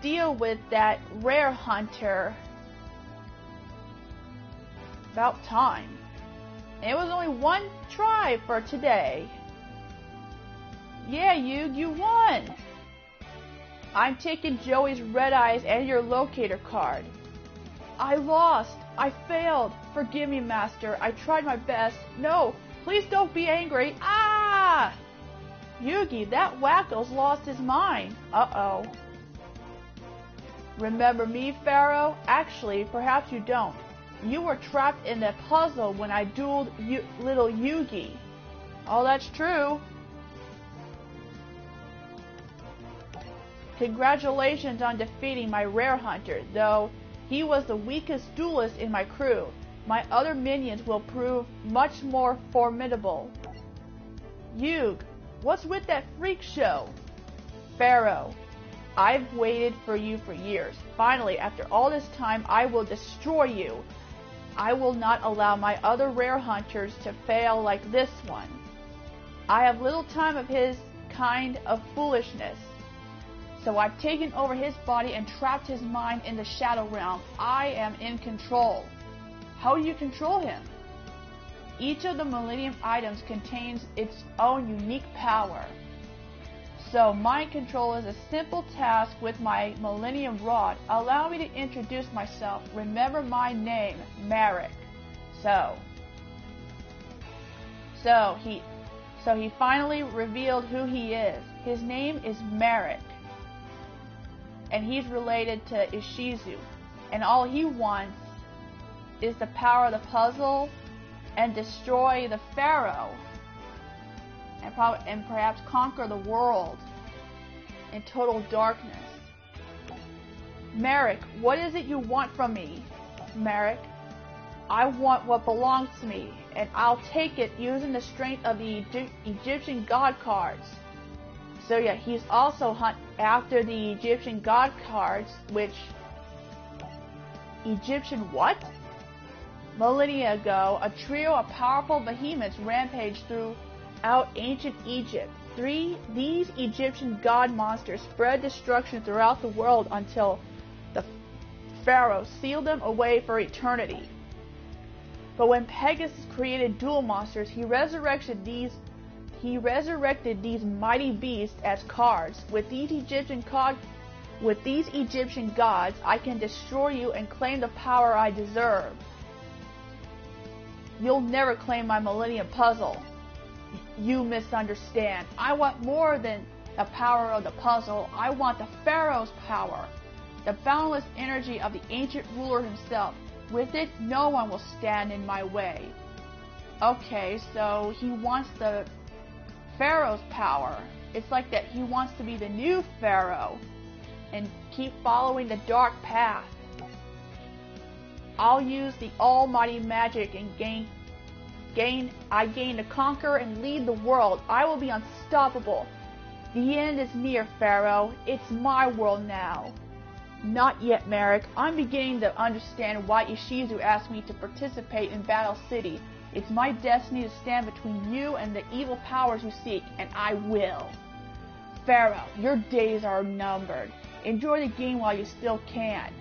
deal with that rare hunter. About time. And it was only one try for today. Yeah, you won! I'm taking Joey's red eyes and your locator card. I lost. I failed. Forgive me, Master. I tried my best. No, please don't be angry. Ah! Yugi, that wacko's lost his mind. Uh-oh. Remember me, Pharaoh? Actually, perhaps you don't. You were trapped in that puzzle when I dueled little Yugi. Oh, that's true. Congratulations on defeating my rare hunter, though he was the weakest duelist in my crew. My other minions will prove much more formidable. Yug, what's with that freak show? Pharaoh, I've waited for you for years. Finally, after all this time, I will destroy you. I will not allow my other rare hunters to fail like this one. I have little time of his kind of foolishness. So I've taken over his body and trapped his mind in the Shadow Realm. I am in control. How do you control him? Each of the Millennium items contains its own unique power. So mind control is a simple task with my Millennium Rod. Allow me to introduce myself. Remember my name, Marek. So he finally revealed who he is. His name is Marek. And he's related to Ishizu. And all he wants is the power of the puzzle and destroy the Pharaoh. And perhaps conquer the world in total darkness. Marek, what is it you want from me? Marek, I want what belongs to me, and I'll take it using the strength of the Egyptian god cards. So yeah, he's also after the Egyptian god cards, which... Egyptian what? Millennia ago, a trio of powerful behemoths rampaged throughout ancient Egypt. These Egyptian god monsters spread destruction throughout the world until the Pharaoh sealed them away for eternity. But when Pegasus created duel monsters, he resurrected these mighty beasts as cards. With these Egyptian gods, I can destroy you and claim the power I deserve. You'll never claim my Millennium Puzzle. You misunderstand. I want more than the power of the puzzle. I want the Pharaoh's power, the boundless energy of the ancient ruler himself. With it, no one will stand in my way. Okay, so he wants the Pharaoh's power. It's like that he wants to be the new Pharaoh and keep following the dark path. I'll use the almighty magic and gain to conquer and lead the world. I will be unstoppable. The end is near, Pharaoh. It's my world now. Not yet, Marek. I'm beginning to understand why Ishizu asked me to participate in Battle City. It's my destiny to stand between you and the evil powers you seek, and I will. Pharaoh, your days are numbered. Enjoy the game while you still can,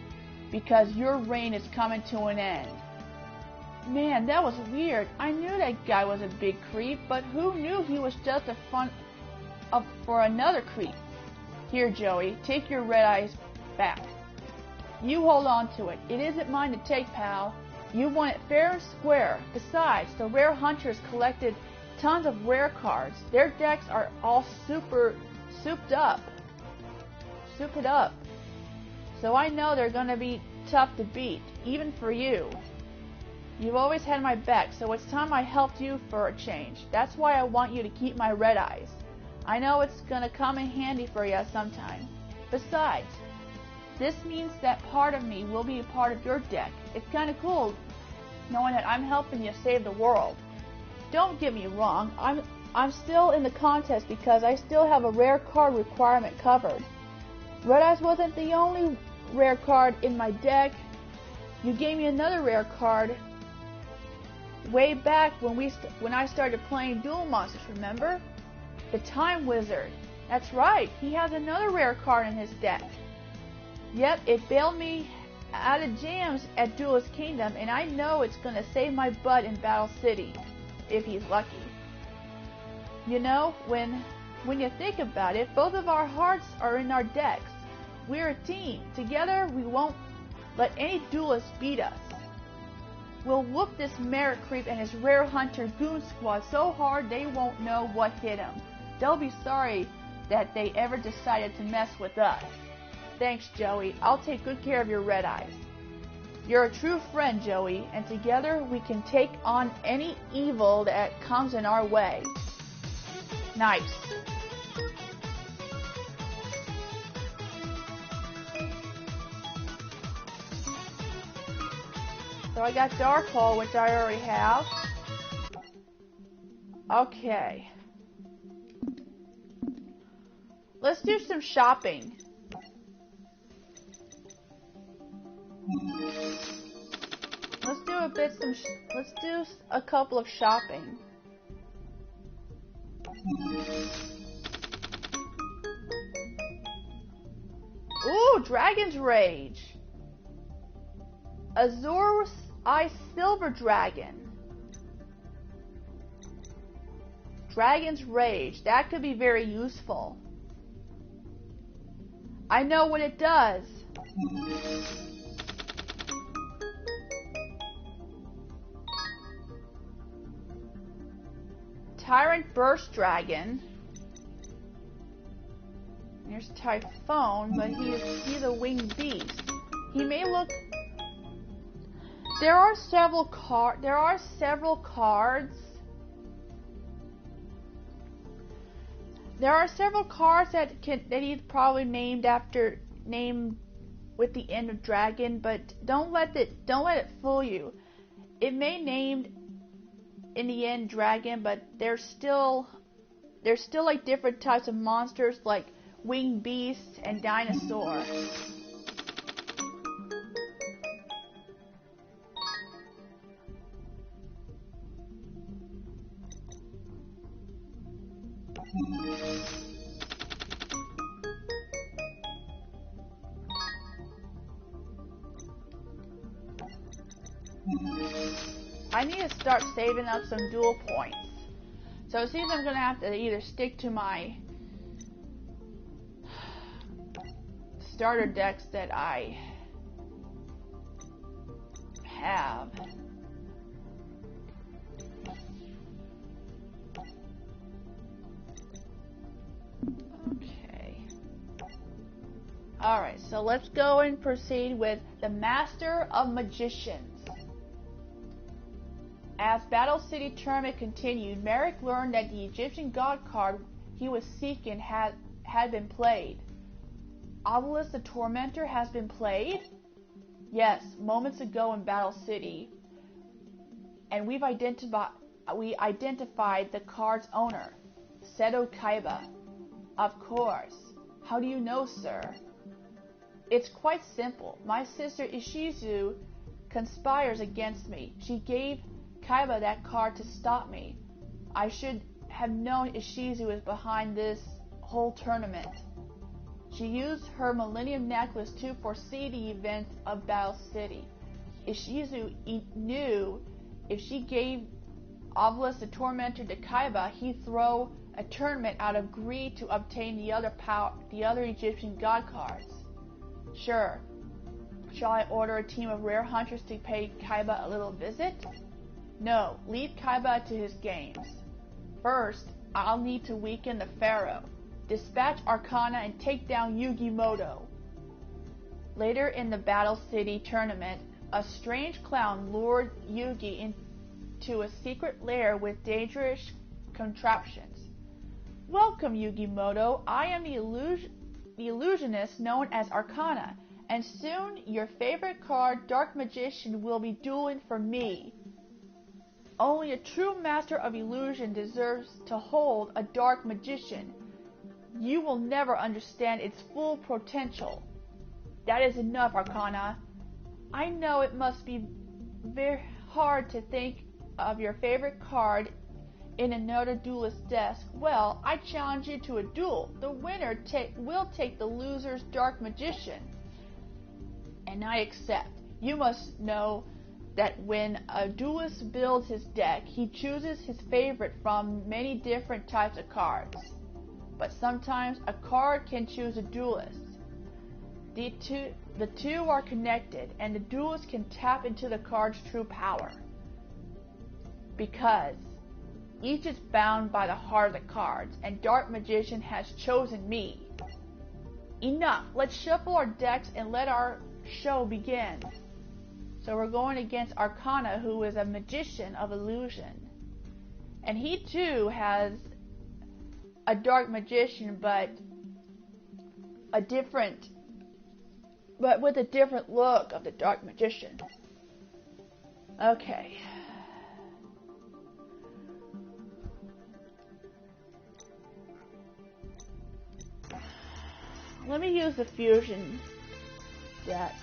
because your reign is coming to an end. Man, that was weird. I knew that guy was a big creep, but who knew he was just a fun for another creep? Here, Joey, take your red eyes back. You hold on to it. It isn't mine to take, pal. You won it fair and square. Besides, the rare hunters collected tons of rare cards. Their decks are all souped up. So I know they're gonna be tough to beat, even for you. You've always had my back, so it's time I helped you for a change. That's why I want you to keep my red eyes. I know it's gonna come in handy for you sometime. Besides, this means that part of me will be a part of your deck. It's kinda cool knowing that I'm helping you save the world. Don't get me wrong, I'm still in the contest because I still have a rare card requirement covered. Red Eyes wasn't the only rare card in my deck. You gave me another rare card way back when I started playing Duel Monsters, remember? The Time Wizard. That's right, he has another rare card in his deck. Yep, it bailed me out of jams at Duelist Kingdom, and I know it's gonna save my butt in Battle City, if he's lucky. You know, when you think about it, both of our hearts are in our decks. We're a team. Together, we won't let any duelist beat us. We'll whoop this Merrick creep and his rare hunter goon squad so hard they won't know what hit them. They'll be sorry that they ever decided to mess with us. Thanks, Joey. I'll take good care of your red eyes. You're a true friend, Joey, and together we can take on any evil that comes in our way. Nice. So I got Dark Hole, which I already have. Okay. Let's do some shopping. Let's do a couple of shopping. Ooh, Dragon's Rage. Azur's Eye Silver Dragon. Dragon's Rage. That could be very useful. I know what it does. Tyrant Burst Dragon. There's Typhon, but he's a winged beast. He may look. There are several cards. There are several cards that he's probably named with the end of dragon, but don't let it fool you. It may named in the end dragon, but there's still like different types of monsters like winged beasts and dinosaur. I need to start saving up some duel points. So it seems I'm going to have to either stick to my starter decks that I have. Okay. Alright, so let's go and proceed with the Master of Magicians. As Battle City Tournament continued, Merrick learned that the Egyptian god card he was seeking had been played. Obelisk the Tormentor has been played? Yes, moments ago in Battle City. And we identified the card's owner, Seto Kaiba. Of course. How do you know, sir? It's quite simple. My sister Ishizu conspires against me. She gave Kaiba that card to stop me. I should have known Ishizu was behind this whole tournament. She used her Millennium Necklace to foresee the events of Battle City. Ishizu knew if she gave Obelisk the Tormentor to Kaiba, he'd throw a tournament out of greed to obtain the other Egyptian god cards. Sure. Shall I order a team of rare hunters to pay Kaiba a little visit? No, lead Kaiba to his games. First, I'll need to weaken the Pharaoh, dispatch Arcana, and take down Yugimoto. Later in the Battle City tournament, a strange clown lured Yugi into a secret lair with dangerous contraptions. Welcome, Yugimoto. I am the illusionist known as Arcana, and soon your favorite card, Dark Magician, will be dueling for me. Only a true master of illusion deserves to hold a Dark Magician. You will never understand its full potential. That is enough, Arcana. I know it must be very hard to think of your favorite card in another duelist's desk. Well, I challenge you to a duel. The winner will take the loser's Dark Magician. and I accept. You must know that when a duelist builds his deck, he chooses his favorite from many different types of cards. But sometimes a card can choose a duelist. The two are connected, and the duelist can tap into the card's true power. Because each is bound by the heart of the cards, and Dark Magician has chosen me. Enough! Let's shuffle our decks and let our show begin. So we're going against Arcana, who is a magician of illusion. And he too has a Dark Magician, but with a different look of the Dark Magician. Okay. Let me use the fusion deck.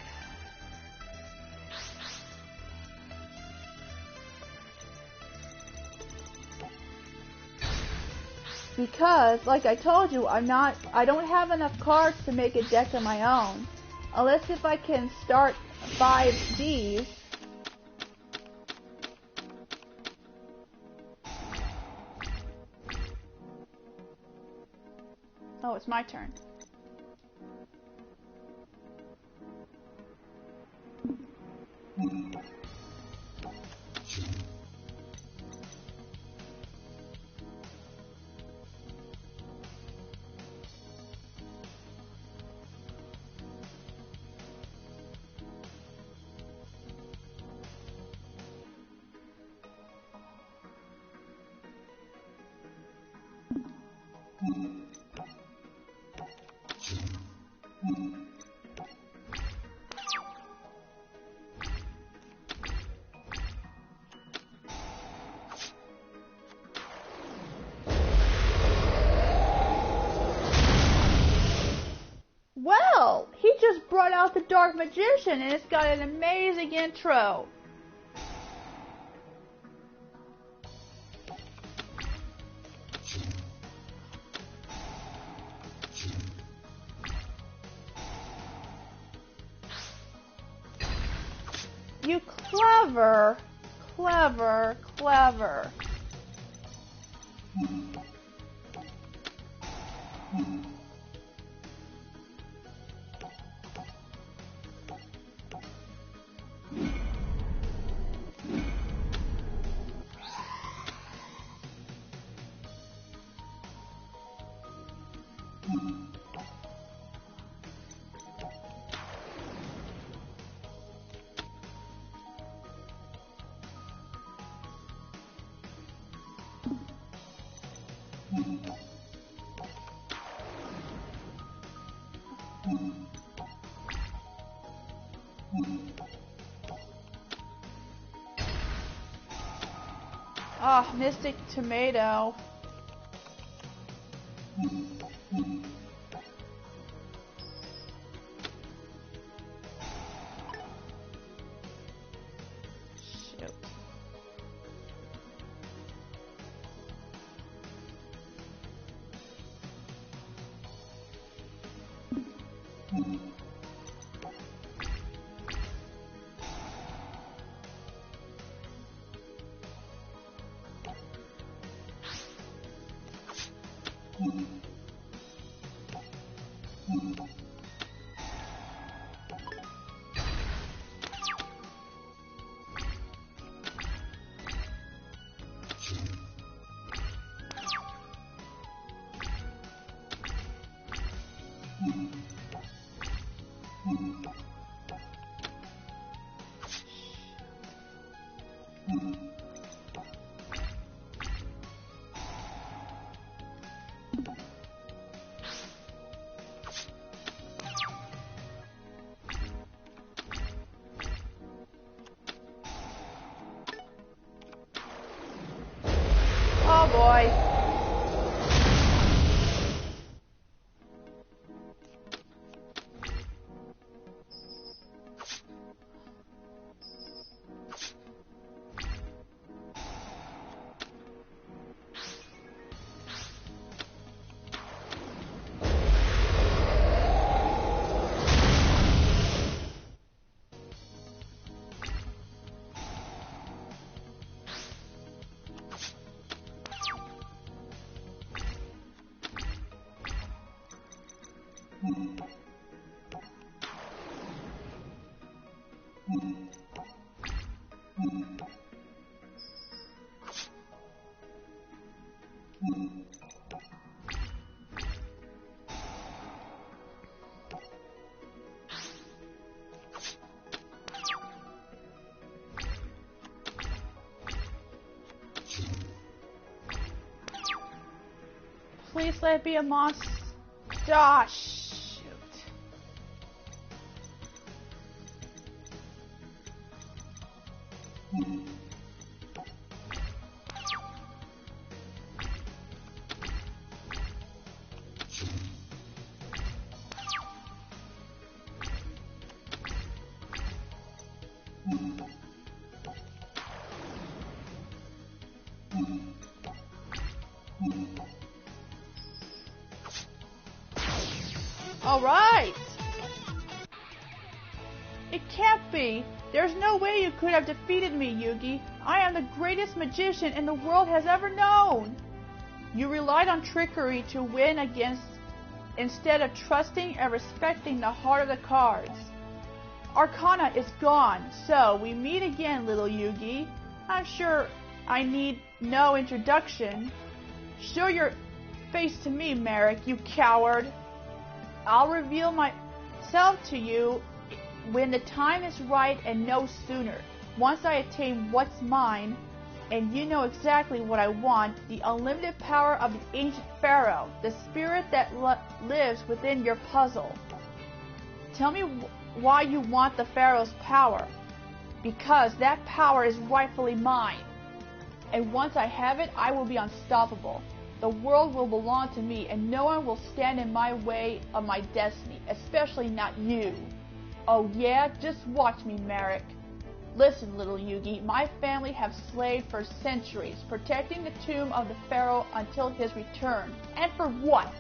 Because, like I told you, I don't have enough cards to make a deck of my own. Unless if I can start 5 Ds. Oh, it's my turn. Well, he just brought out the Dark Magician, and it's got an amazing intro. You clever, clever, clever. Ah, Mystic Tomato. Shoot. Oh boy. Please let it be a monster. Ah, shoot. All right. It can't be. There's no way you could have defeated me, Yugi. I am the greatest magician in the world has ever known. You relied on trickery to win against instead of trusting and respecting the heart of the cards. Arcana is gone, so we meet again, little Yugi. I'm sure I need no introduction. Show your face to me, Merrick, you coward. I'll reveal myself to you when the time is right and no sooner. Once I attain what's mine, and you know exactly what I want, the unlimited power of the ancient pharaoh, the spirit that lives within your puzzle. Tell me why you want the pharaoh's power. Because that power is rightfully mine. And once I have it, I will be unstoppable. The world will belong to me, and no one will stand in my way of my destiny, especially not you. Oh yeah? Just watch me, Merrick. Listen, little Yugi, my family have slaved for centuries, protecting the tomb of the pharaoh until his return. And for what?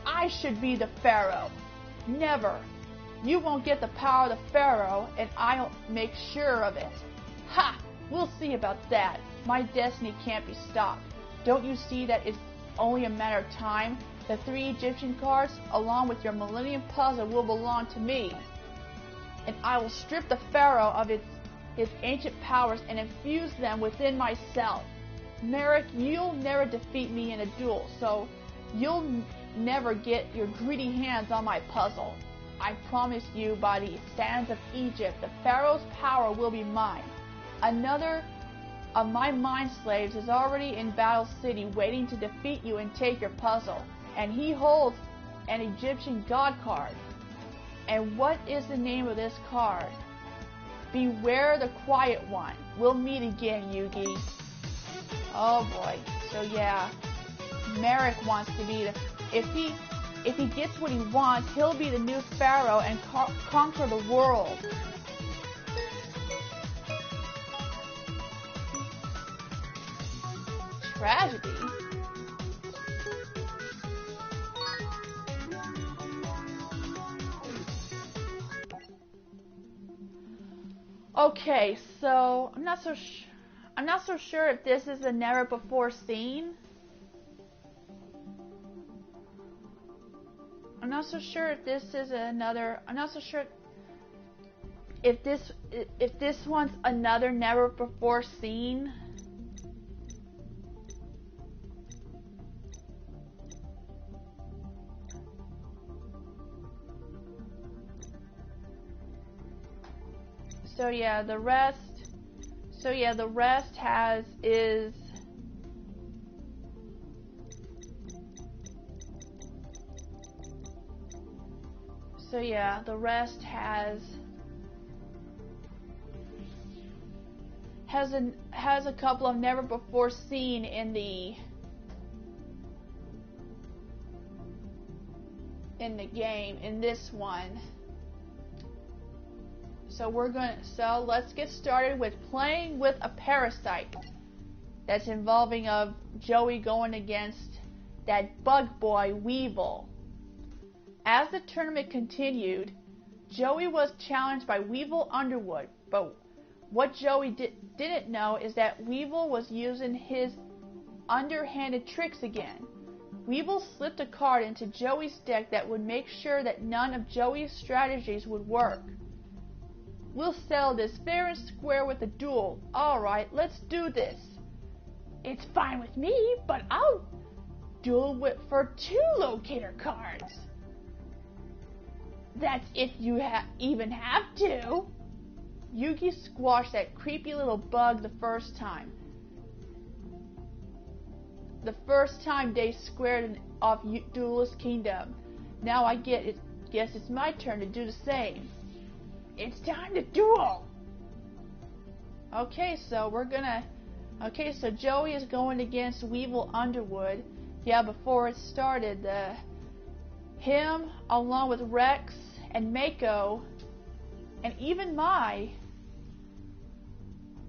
I should be the pharaoh. Never. You won't get the power of the pharaoh, and I'll make sure of it. Ha! We'll see about that. My destiny can't be stopped. Don't you see that it's only a matter of time? The 3 Egyptian cards, along with your Millennium Puzzle, will belong to me. And I will strip the pharaoh of his ancient powers and infuse them within myself. Merrick, you'll never defeat me in a duel, so you'll never get your greedy hands on my puzzle. I promise you by the sands of Egypt, the pharaoh's power will be mine. Another of my mind slaves is already in Battle City waiting to defeat you and take your puzzle, and he holds an Egyptian god card. And what is the name of this card? Beware the Quiet One. We'll meet again, Yugi. Oh boy. So yeah, Merrick wants to be the... If he gets what he wants, he'll be the new pharaoh and conquer the world. Tragedy? Okay, so I'm not so sure if this is a never before seen. I'm not so sure if this is another. I'm not so sure if this one's another never before seen. So yeah, the rest. So yeah, the rest is. So yeah, the rest has a couple of never before seen in the game in this one. So let's get started with playing with a parasite that's involving of Joey going against that bug boy Weevil. As the tournament continued, Joey was challenged by Weevil Underwood, but what Joey didn't know is that Weevil was using his underhanded tricks again. Weevil slipped a card into Joey's deck that would make sure that none of Joey's strategies would work. We'll settle this fair and square with a duel. Alright, let's do this. It's fine with me, but I'll duel for 2 locator cards. That's if you even have to. Yugi squashed that creepy little bug the first time. The first time they squared off Duelist Kingdom. Now I guess it's my turn to do the same. It's time to duel! Okay, so so Joey is going against Weevil Underwood. Yeah, before it started, him, along with Rex and Mako, and even Mai,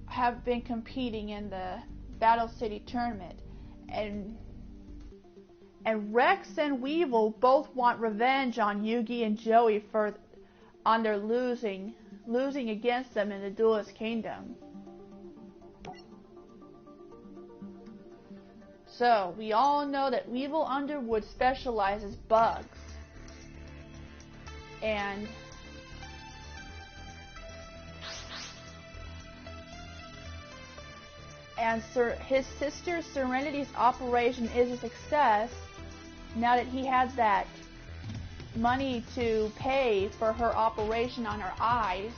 have been competing in the Battle City tournament. And Rex and Weevil both want revenge on Yugi and Joey on their losing against them in the Duelist Kingdom. So, we all know that Weevil Underwood specializes bugs. And his sister Serenity's operation is a success now that he has that money to pay for her operation on her eyes.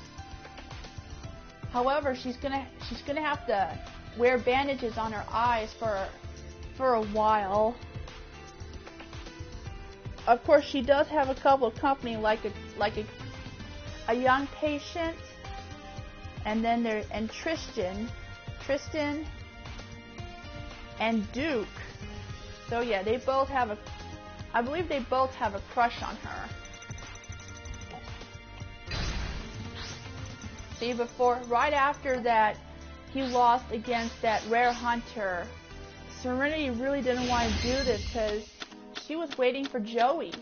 However, she's gonna have to wear bandages on her eyes for a while. Of course, she does have a couple of company like a young patient, and then Tristan and Duke. So yeah, I believe they both have a crush on her. See, right after that, he lost against that rare hunter. Serenity really didn't want to do this because she was waiting for Joey.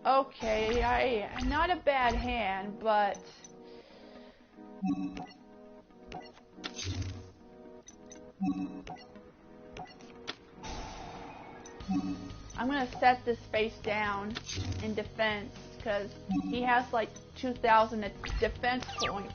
Okay, not a bad hand, but I'm gonna set this face down in defense because he has like 2,000 defense points.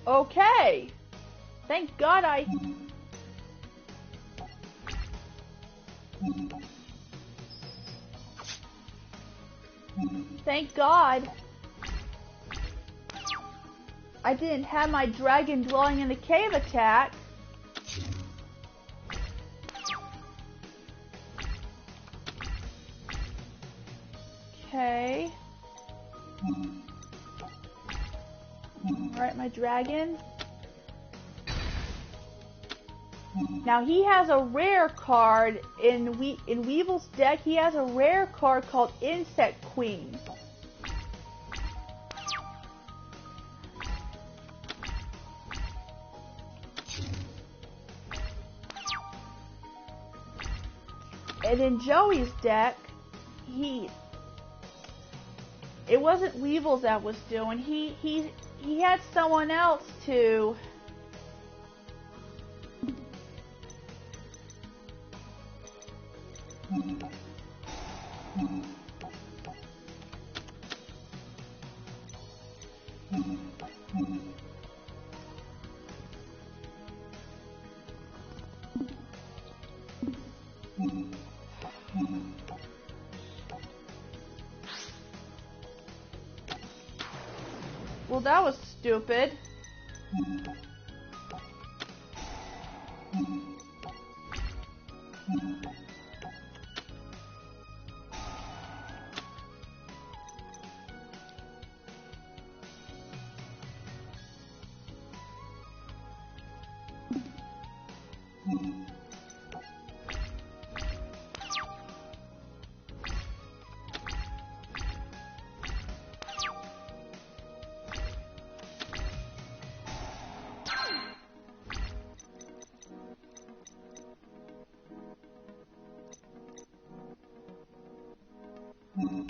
Okay. Thank God Thank God I didn't have my dragon dwelling in the cave attack. Okay. Alright, my dragon. Now he has a rare card in Weevil's deck. He has a rare card called Insect Queen. And in Joey's deck, it wasn't Weevil that was doing. He had someone else to. Well, that was stupid. Well,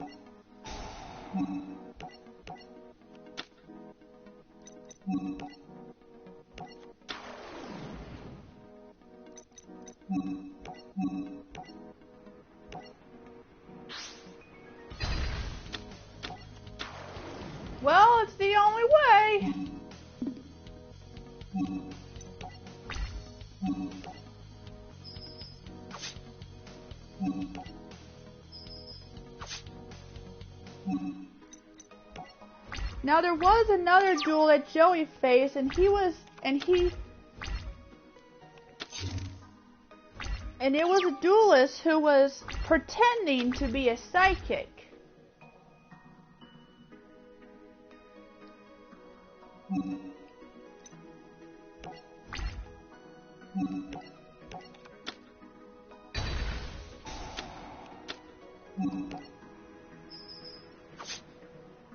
it's the only way. Now there was another duel that Joey faced, and it was a duelist who was pretending to be a psychic.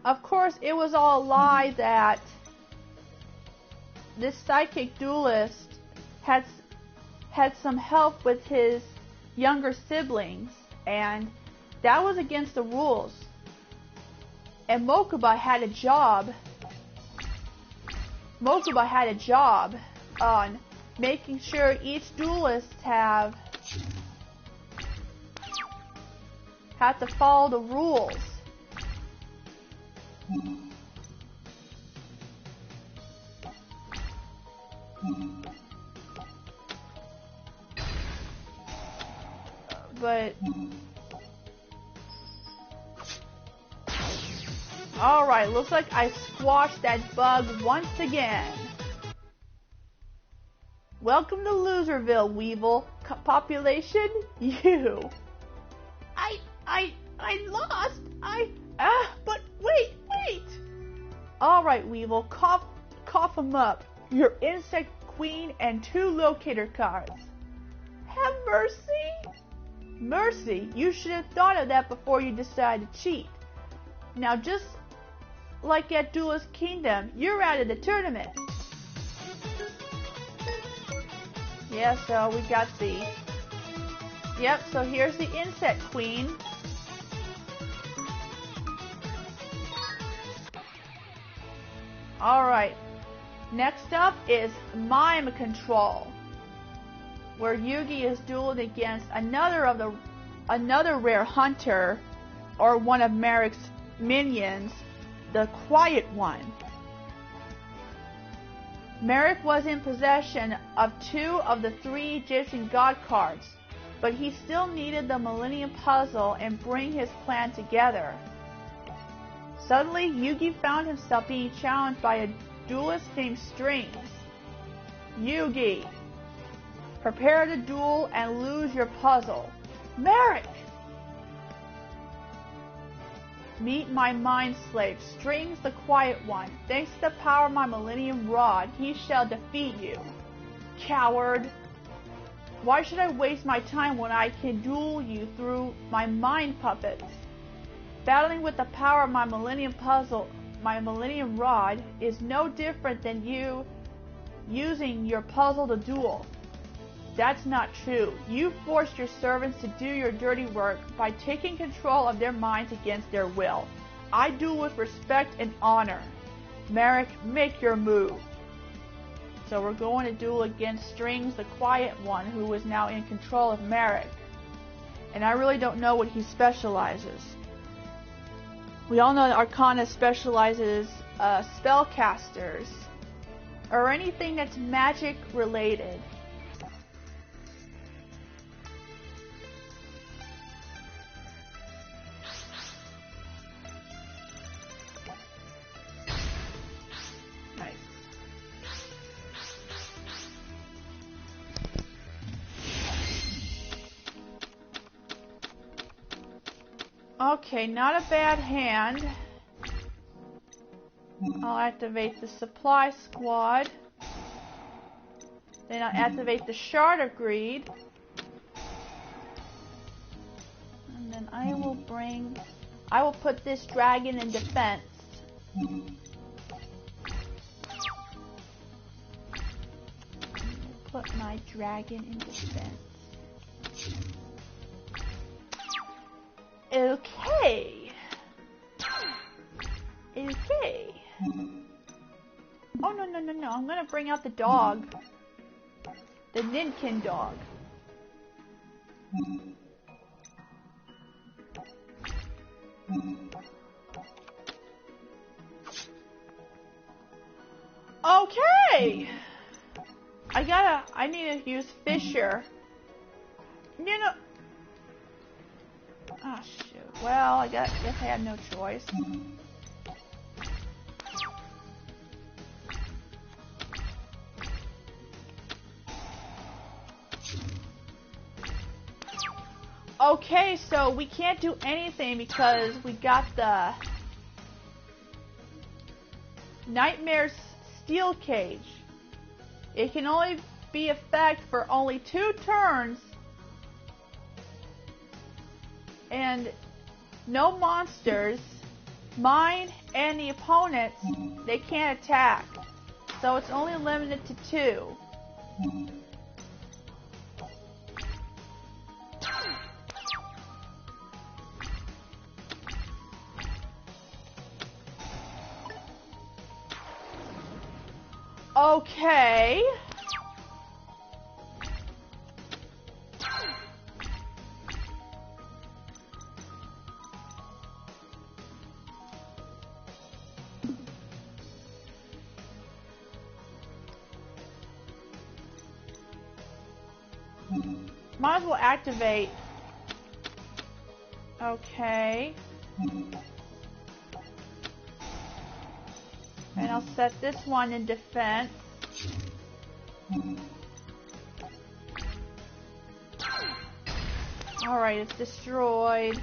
Of course, it was all a lie that this psychic duelist had some help with his younger siblings, and that was against the rules. And Mokuba had a job. Mokuba had a job on making sure each duelist had to follow the rules. But alright, looks like I squashed that bug once again. Welcome to Loserville, Weevil. Population, you. I lost. But wait. Alright, Weevil, cough 'em up. Your insect queen and 2 locator cards. Have mercy. Mercy, you should have thought of that before you decided to cheat. Now, just like at Duelist Kingdom, you're out of the tournament. Yeah, so we got the... Yep, so here's the insect queen. Alright, next up is Mime Control, where Yugi is dueling against another rare hunter, or one of Merrick's minions, the Quiet One. Merrick was in possession of 2 of the 3 Egyptian god cards, but he still needed the Millennium Puzzle and bring his plan together. Suddenly, Yugi found himself being challenged by a duelist named Strings. Yugi, prepare to duel and lose your puzzle. Merrick! Meet my mind slave, Strings the Quiet One. Thanks to the power of my Millennium Rod, he shall defeat you. Coward! Why should I waste my time when I can duel you through my mind puppets? Battling with the power of my Millennium Puzzle, my Millennium Rod, is no different than you using your puzzle to duel. That's not true. You forced your servants to do your dirty work by taking control of their minds against their will. I duel with respect and honor. Merrick, make your move. So we're going to duel against Strings the Quiet One, who is now in control of Merrick. And I really don't know what he specializes. We all know that Arcana specializes spellcasters, or anything that's magic related. Nice. Okay, not a bad hand. I'll activate the supply squad. Then I'll activate the Shard of Greed. And then I will put this dragon in defense. Put my dragon in defense. Okay. Okay. Oh, no, no, no, no. I'm gonna bring out the dog. The Ninkin dog. Okay. I need to use Fisher. You know. Oh, shoot. Well, I guess I had no choice. Okay, so we can't do anything because we got the Nightmare's Steel Cage. It can only be effect for only 2 turns, and no monsters, mine and the opponents, they can't attack. So it's only limited to 2. Okay. Might as well activate. Okay. And I'll set this one in defense. Alright, it's destroyed.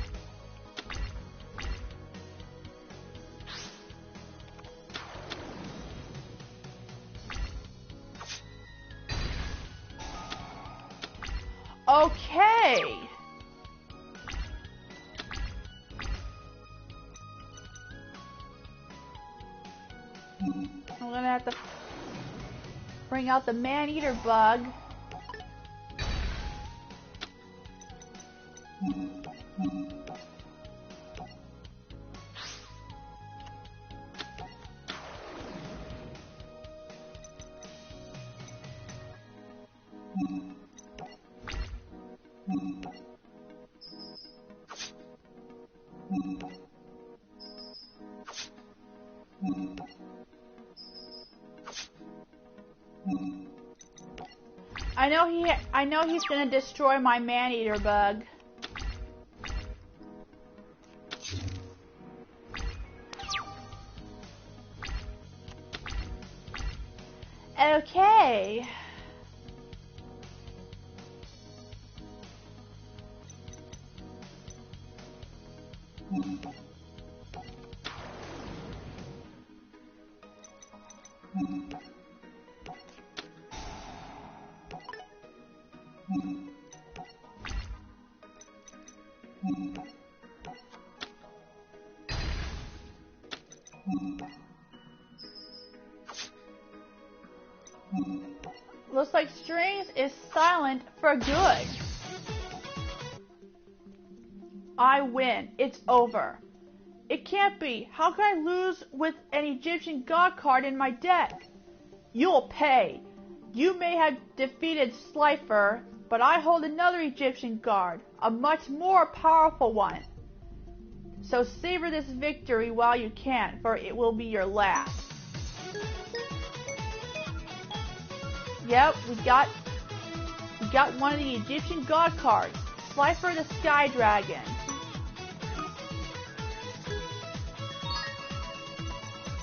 Okay. I'm gonna have to bring out the man-eater bug. I know he's gonna destroy my man-eater bug. Okay. Looks like Strings is silent for good. I win. It's over. It can't be. How can I lose with an Egyptian god card in my deck? You'll pay. You may have defeated Slifer, but I hold another Egyptian guard, a much more powerful one. So savor this victory while you can, for it will be your last. Yep, we got one of the Egyptian god cards, Slifer the Sky Dragon.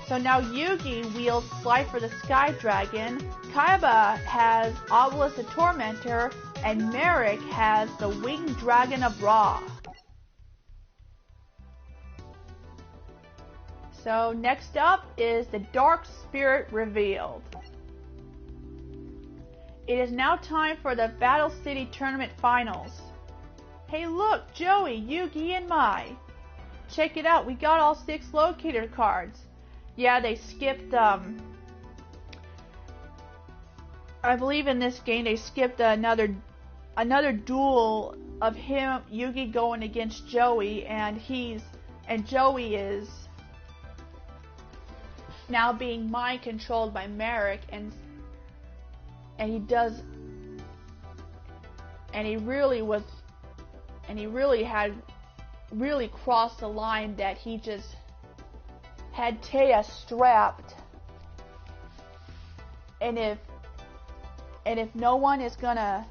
So now Yugi wields Slifer the Sky Dragon, Kaiba has Obelisk the Tormentor, and Merrick has the Winged Dragon of Ra. So next up is the Dark Spirit revealed. It is now time for the Battle City Tournament Finals. Hey look, Joey, Yugi, and Mai. Check it out, we got all 6 locator cards. Yeah, they skipped, I believe in this game they skipped another another duel of Yugi going against Joey, and Joey is now being mind controlled by Merrick, and he really crossed the line that he just had Taya strapped, and if no one is gonna,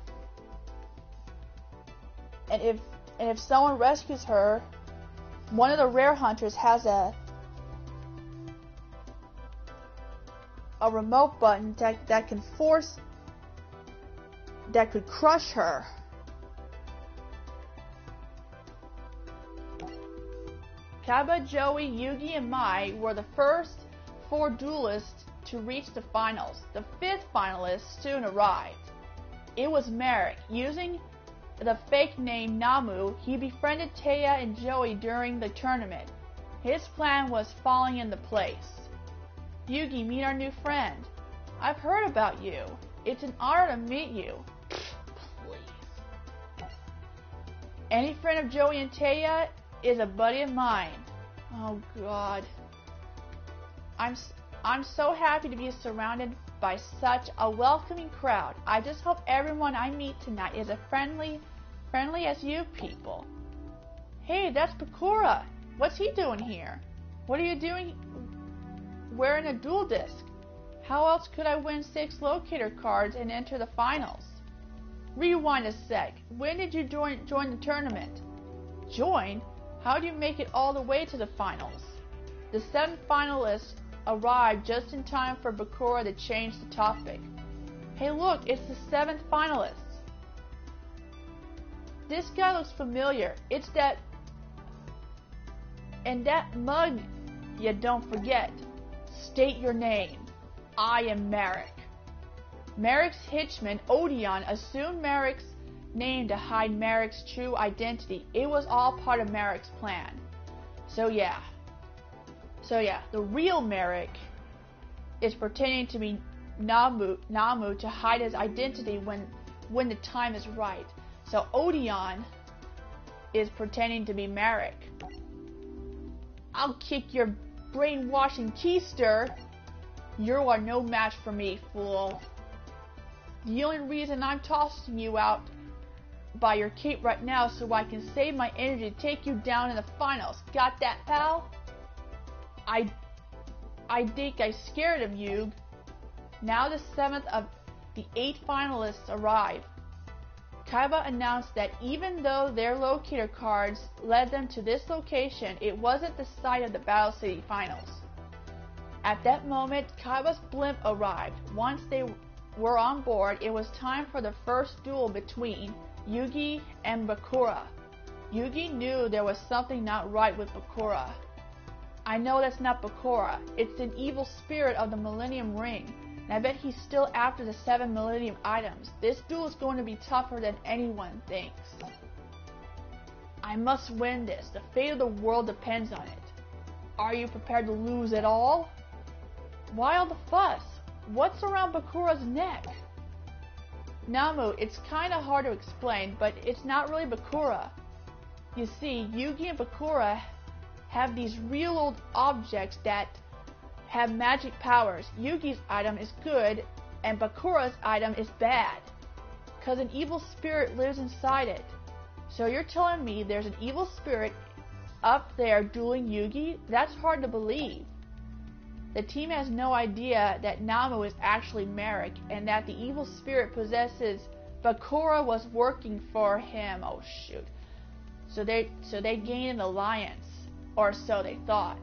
and if someone rescues her, one of the rare hunters has a remote button that could crush her. Kaiba, Joey, Yugi, and Mai were the first 4 duelists to reach the finals. The 5th finalist soon arrived. It was Merrick. Using the fake name Namu, he befriended Taya and Joey during the tournament. His plan was falling into place. Yugi, meet our new friend. I've heard about you. It's an honor to meet you. Please. Any friend of Joey and Taya is a buddy of mine. Oh God. I'm so happy to be surrounded by such a welcoming crowd. I just hope everyone I meet tonight is as friendly as you people. Hey, that's Bakura. What's he doing here? What are you doing wearing a duel disc? How else could I win 6 locator cards and enter the finals? Rewind a sec. When did you join the tournament? Join? How do you make it all the way to the finals? The 7th finalists arrived just in time for Bakura to change the topic. Hey look, it's the 7th finalist. This guy looks familiar. It's that... And that mug, you don't forget. State your name. I am Merrick. Merrick's henchman, Odeon, assumed Merrick's name to hide Merrick's true identity. It was all part of Merrick's plan. So yeah, the real Merrick is pretending to be Namu to hide his identity when the time is right. So Odeon is pretending to be Merrick. I'll kick your brainwashing keister. You are no match for me, fool. The only reason I'm tossing you out by your cape right now so I can save my energy to take you down in the finals. Got that, pal? I think I'm scared of you. Now the 7th of the 8 finalists arrive. Kaiba announced that even though their locator cards led them to this location, it wasn't the site of the Battle City finals. At that moment, Kaiba's blimp arrived. Once they were on board, it was time for the first duel between Yugi and Bakura. Yugi knew there was something not right with Bakura. I know that's not Bakura. It's an evil spirit of the Millennium Ring. And I bet he's still after the 7 Millennium items. This duel is going to be tougher than anyone thinks. I must win this. The fate of the world depends on it. Are you prepared to lose at all? Why all the fuss? What's around Bakura's neck? Namu, it's kinda hard to explain, but it's not really Bakura. You see, Yugi and Bakura have these real old objects that have magic powers. Yugi's item is good, and Bakura's item is bad, cause an evil spirit lives inside it. So you're telling me there's an evil spirit up there dueling Yugi? That's hard to believe. The team has no idea that Namu is actually Merrick, and that the evil spirit possesses Bakura was working for him. Oh shoot. So they gained an alliance, or so they thought.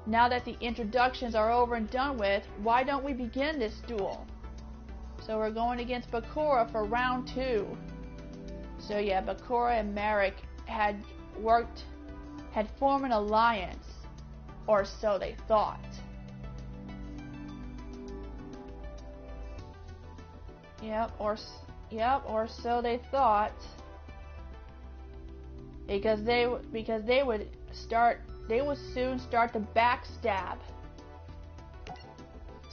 Now that the introductions are over and done with, why don't we begin this duel? So we're going against Bakura for round 2. So yeah, Bakura and Merrick had formed an alliance, or so they thought. Yep, or so they thought. Because they would soon start to backstab.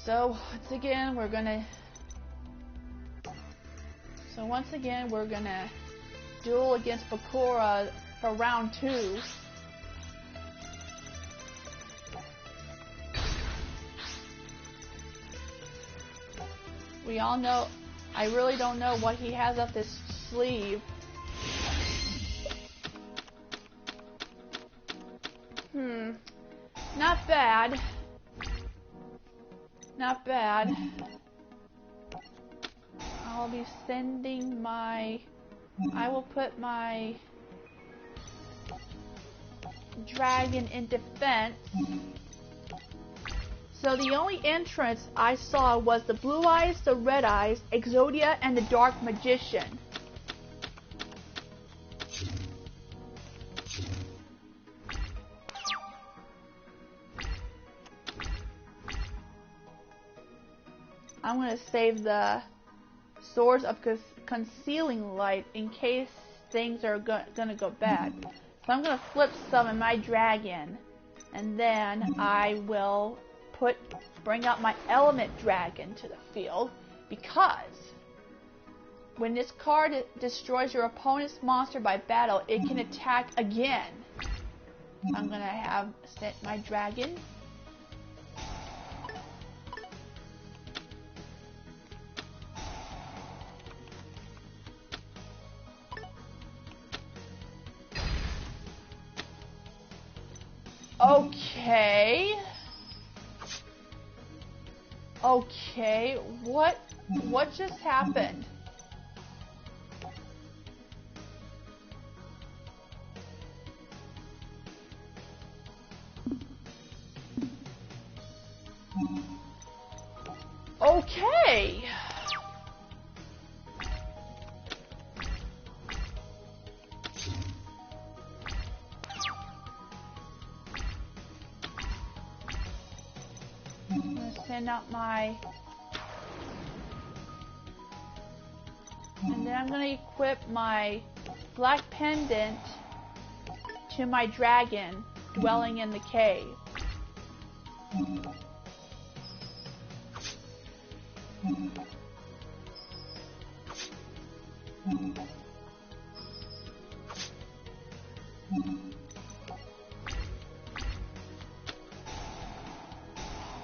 So once again, we're gonna So once again, we're gonna duel against Bakura for round 2. We all know, I really don't know what he has up his sleeve. Not bad. Not bad. I'll be sending my... I will put my dragon in defense. So the only entrance I saw was the Blue Eyes, the Red Eyes, Exodia, and the Dark Magician. I'm going to save the Swords of Concealing Light in case things are going to go bad. So I'm going to flip summon my dragon, and then I will bring out my Element Dragon to the field, because when this card destroys your opponent's monster by battle, it can attack again. I'm going to have sent my dragon. Okay. Okay, what just happened? Okay. I'm gonna send out my... And then I'm gonna equip my Black Pendant to my dragon dwelling in the cave.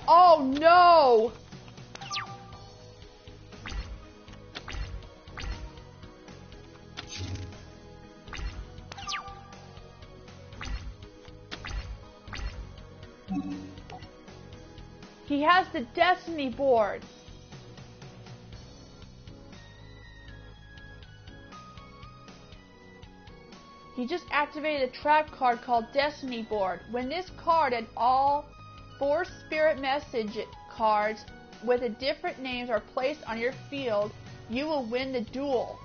Oh no! He has the Destiny board. He just activated a trap card called Destiny board. When this card and all 4 spirit message cards with a different names are placed on your field, you will win the duel.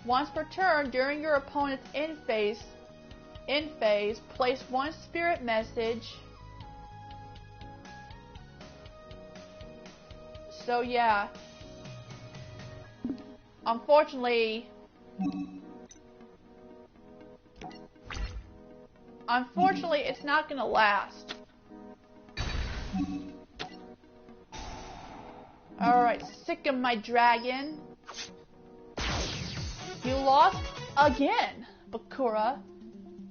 Once per turn, during your opponent's end phase, place 1 spirit message. So yeah, unfortunately, it's not gonna last. Alright, sick of my dragon. You lost again, Bakura.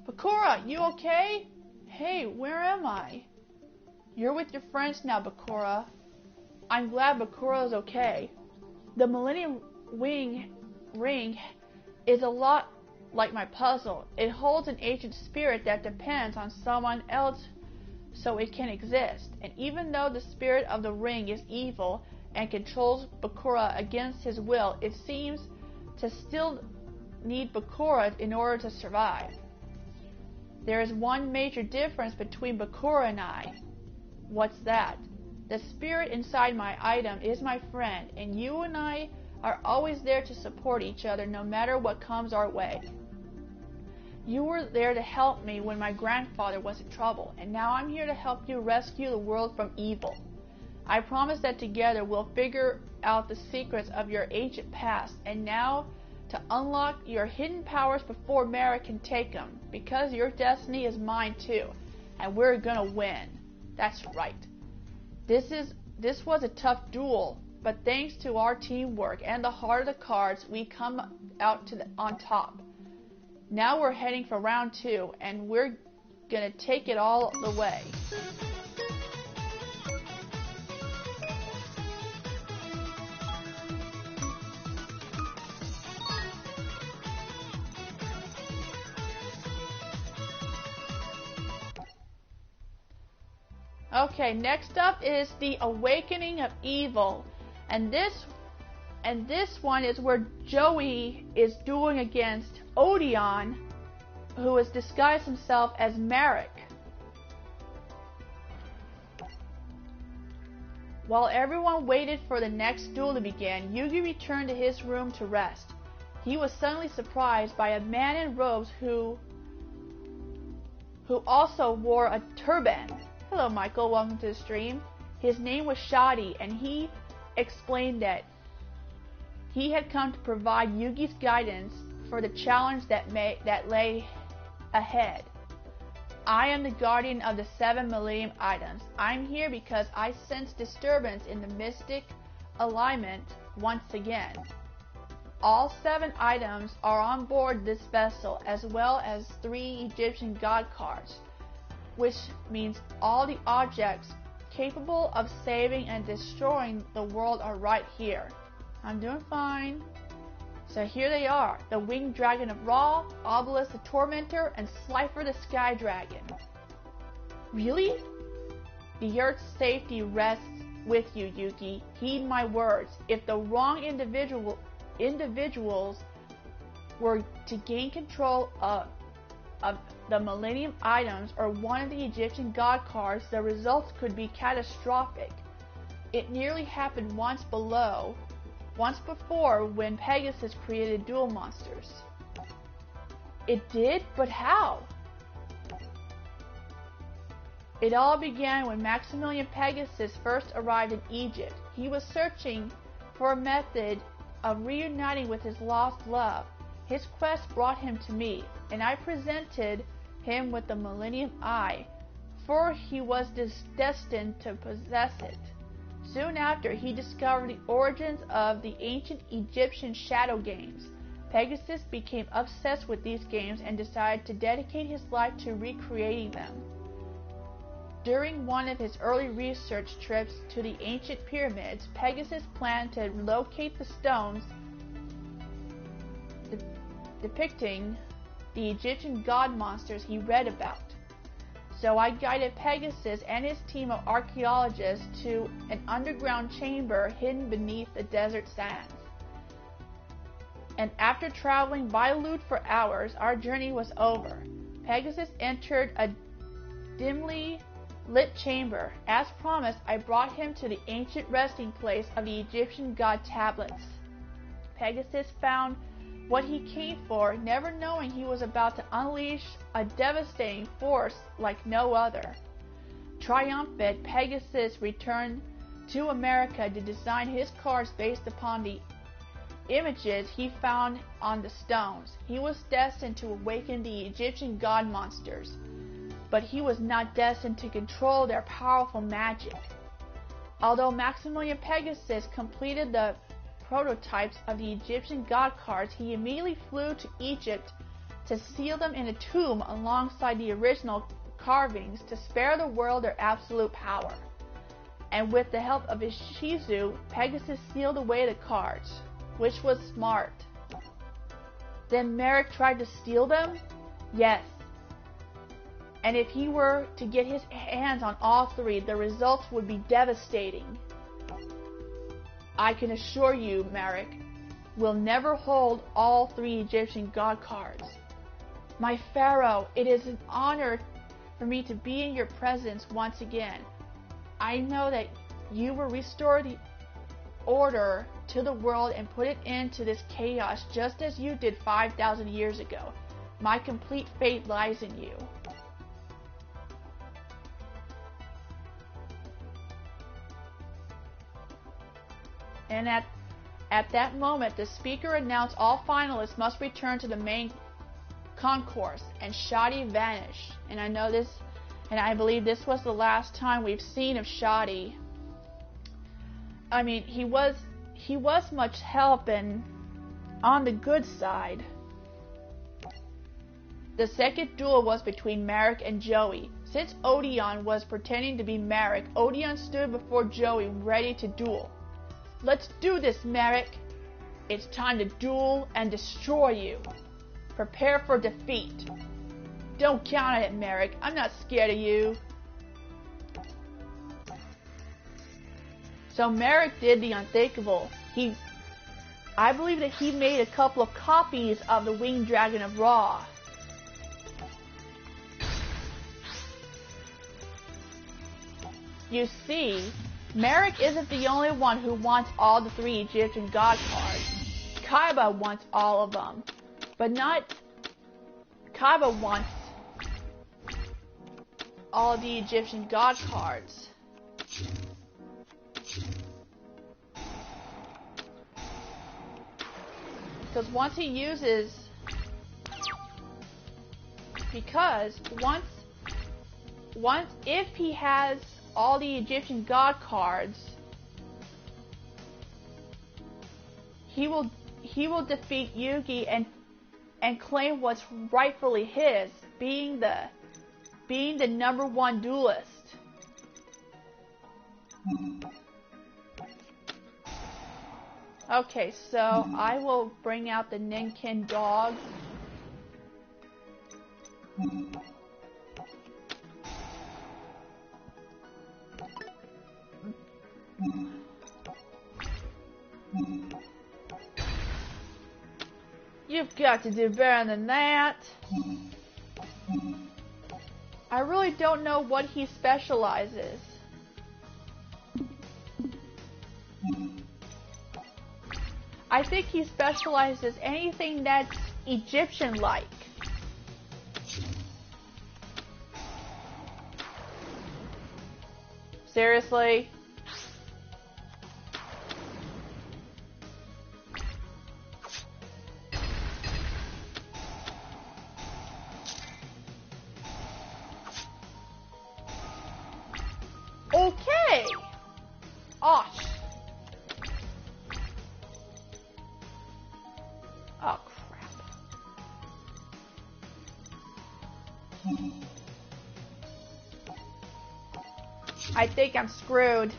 Bakura, you okay? Hey, where am I? You're with your friends now, Bakura. I'm glad Bakura is okay. The Millennium Ring is a lot like my puzzle. It holds an ancient spirit that depends on someone else so it can exist. And even though the spirit of the ring is evil and controls Bakura against his will, it seems to still need Bakura in order to survive. There is one major difference between Bakura and I. What's that? The spirit inside my item is my friend, and you and I are always there to support each other no matter what comes our way. You were there to help me when my grandfather was in trouble, and now I'm here to help you rescue the world from evil. I promise that together we'll figure out the secrets of your ancient past, and now to unlock your hidden powers before Mara can take them, because your destiny is mine too, and we're gonna win. That's right. This was a tough duel, but thanks to our teamwork and the heart of the cards, we come out on top. Now we're heading for round 2, and we're gonna take it all the way. Okay, next up is the Awakening of Evil, and this one is where Joey is dueling against Odeon, who has disguised himself as Merrick. While everyone waited for the next duel to begin, Yugi returned to his room to rest. He was suddenly surprised by a man in robes who also wore a turban. Hello, Michael. Welcome to the stream. His name was Shadi, and he explained that he had come to provide Yugi's guidance for the challenge that lay ahead. I am the guardian of the 7 Millennium Items. I'm here because I sense disturbance in the mystic alignment once again. All 7 items are on board this vessel, as well as 3 Egyptian god cards, which means all the objects capable of saving and destroying the world are right here. I'm doing fine. So here they are, the Winged Dragon of Ra, Obelisk the Tormentor, and Slifer the Sky Dragon. Really? The Earth's safety rests with you, Yugi. Heed my words. If the wrong individuals were to gain control of the Millennium Items or one of the Egyptian god cards, the results could be catastrophic. It nearly happened once before when Pegasus created duel monsters. It did? But how? It all began when Maximilian Pegasus first arrived in Egypt. He was searching for a method of reuniting with his lost love. His quest brought him to me, and I presented him with the Millennium Eye, for he was destined to possess it. Soon after, he discovered the origins of the ancient Egyptian shadow games. Pegasus became obsessed with these games and decided to dedicate his life to recreating them. During one of his early research trips to the ancient pyramids, Pegasus planned to locate the stones depicting the Egyptian god monsters he read about. So I guided Pegasus and his team of archaeologists to an underground chamber hidden beneath the desert sands. And after traveling by loot for hours, our journey was over. Pegasus entered a dimly lit chamber. As promised, I brought him to the ancient resting place of the Egyptian god tablets. Pegasus found what he came for, never knowing he was about to unleash a devastating force like no other. Triumphant, Pegasus returned to America to design his cards based upon the images he found on the stones. He was destined to awaken the Egyptian god monsters, but he was not destined to control their powerful magic. Although Maximilian Pegasus completed the prototypes of the Egyptian god cards, he immediately flew to Egypt to seal them in a tomb alongside the original carvings to spare the world their absolute power. And with the help of his Shizu, Pegasus sealed away the cards, which was smart. Then Merrick tried to steal them? Yes. And if he were to get his hands on all 3, the results would be devastating. I can assure you, Merrick, will never hold all 3 Egyptian god cards. My Pharaoh, it is an honor for me to be in your presence once again. I know that you will restore the order to the world and put it into this chaos just as you did 5,000 years ago. My complete fate lies in you. And at that moment, the speaker announced all finalists must return to the main concourse, and Shadi vanished. And I believe this was the last time we've seen of Shadi. I mean, he was much help and on the good side. The second duel was between Marek and Joey. Since Odeon was pretending to be Marek, Odeon stood before Joey ready to duel. Let's do this, Marek. It's time to duel and destroy you. Prepare for defeat. Don't count on it, Marek. I'm not scared of you. So Marek did the unthinkable. I believe that he made a couple of copies of the Winged Dragon of Ra. You see, Marek isn't the only one who wants all the 3 Egyptian god cards. Kaiba wants all of them, but not... Kaiba wants all the Egyptian god cards. Because once he uses... Because once if he has all the Egyptian god cards, he will defeat Yugi and claim what's rightfully his, being the #1 duelist. Okay, so I will bring out the Ninkin dog. You've got to do better than that. I really don't know what he specializes. I think he specializes anything that's Egyptian-like. Seriously? Okay! Osh. Oh, crap. I think I'm screwed.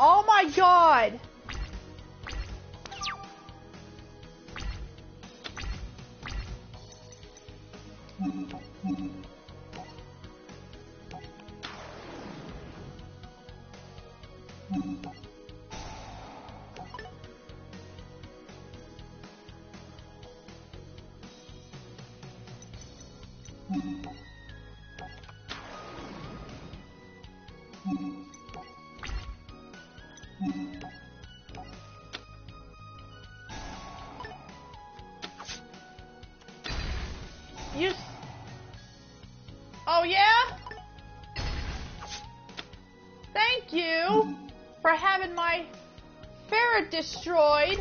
Oh my god! Oh yeah? Thank you for having my ferret destroyed.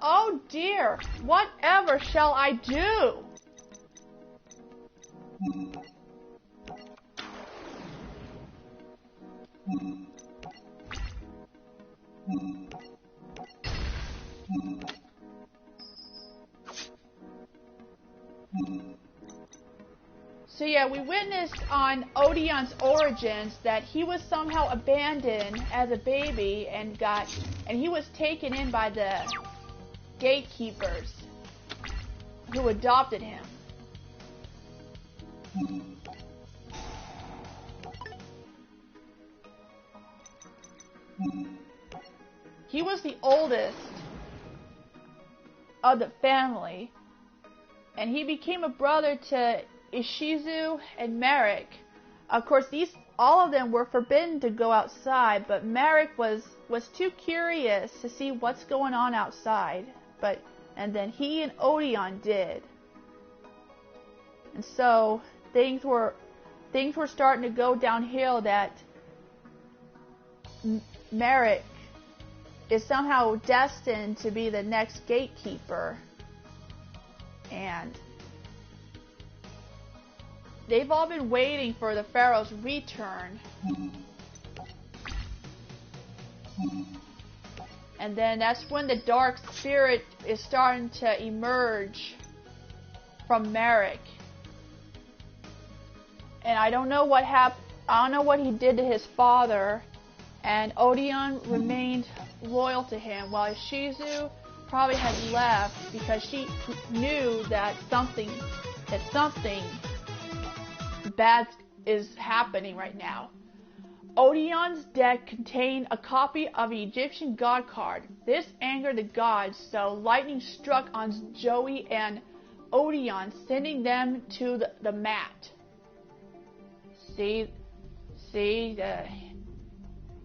Oh dear, whatever shall I do? So yeah, we witnessed on Odeon's origins that he was somehow abandoned as a baby and he was taken in by the gatekeepers who adopted him. He was the oldest of the family, and he became a brother to Ishizu and Marek Of course, all of them were forbidden to go outside, but Merrick was too curious to see what's going on outside. And then he and Odeon did. And so things were starting to go downhill, that Merrick is somehow destined to be the next gatekeeper. And they've all been waiting for the Pharaoh's return. And then that's when the dark spirit is starting to emerge from Merrick. And I don't know what happened. I don't know what he did to his father. And Odeon remained loyal to him, while Shizu probably had left because she knew that something bad is happening right now. Odeon's deck contained a copy of the Egyptian god card. This angered the gods, so lightning struck on Joey and Odeon, sending them to the mat. He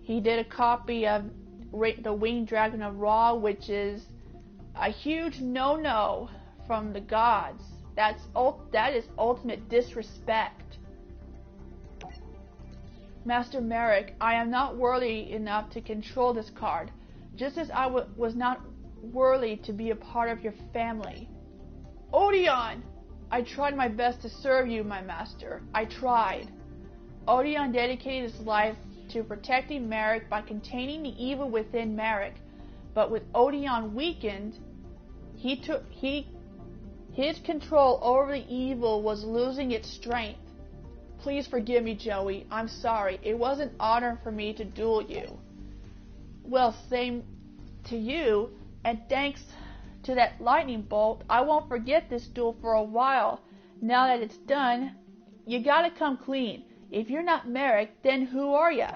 did a copy of the Winged Dragon of Ra, which is a huge no-no from the gods. That is ultimate disrespect. Master Merrick, I am not worthy enough to control this card, just as I was not worthy to be a part of your family. Odeon! I tried my best to serve you, my master. I tried. Odeon dedicated his life to protecting Merrick by containing the evil within Merrick, but with Odeon weakened, his control over the evil was losing its strength. Please forgive me, Joey. I'm sorry. It was an honor for me to duel you. Well, same to you, and thanks to that lightning bolt, I won't forget this duel for a while. Now that it's done, you gotta come clean. If you're not Merrick, then who are ya?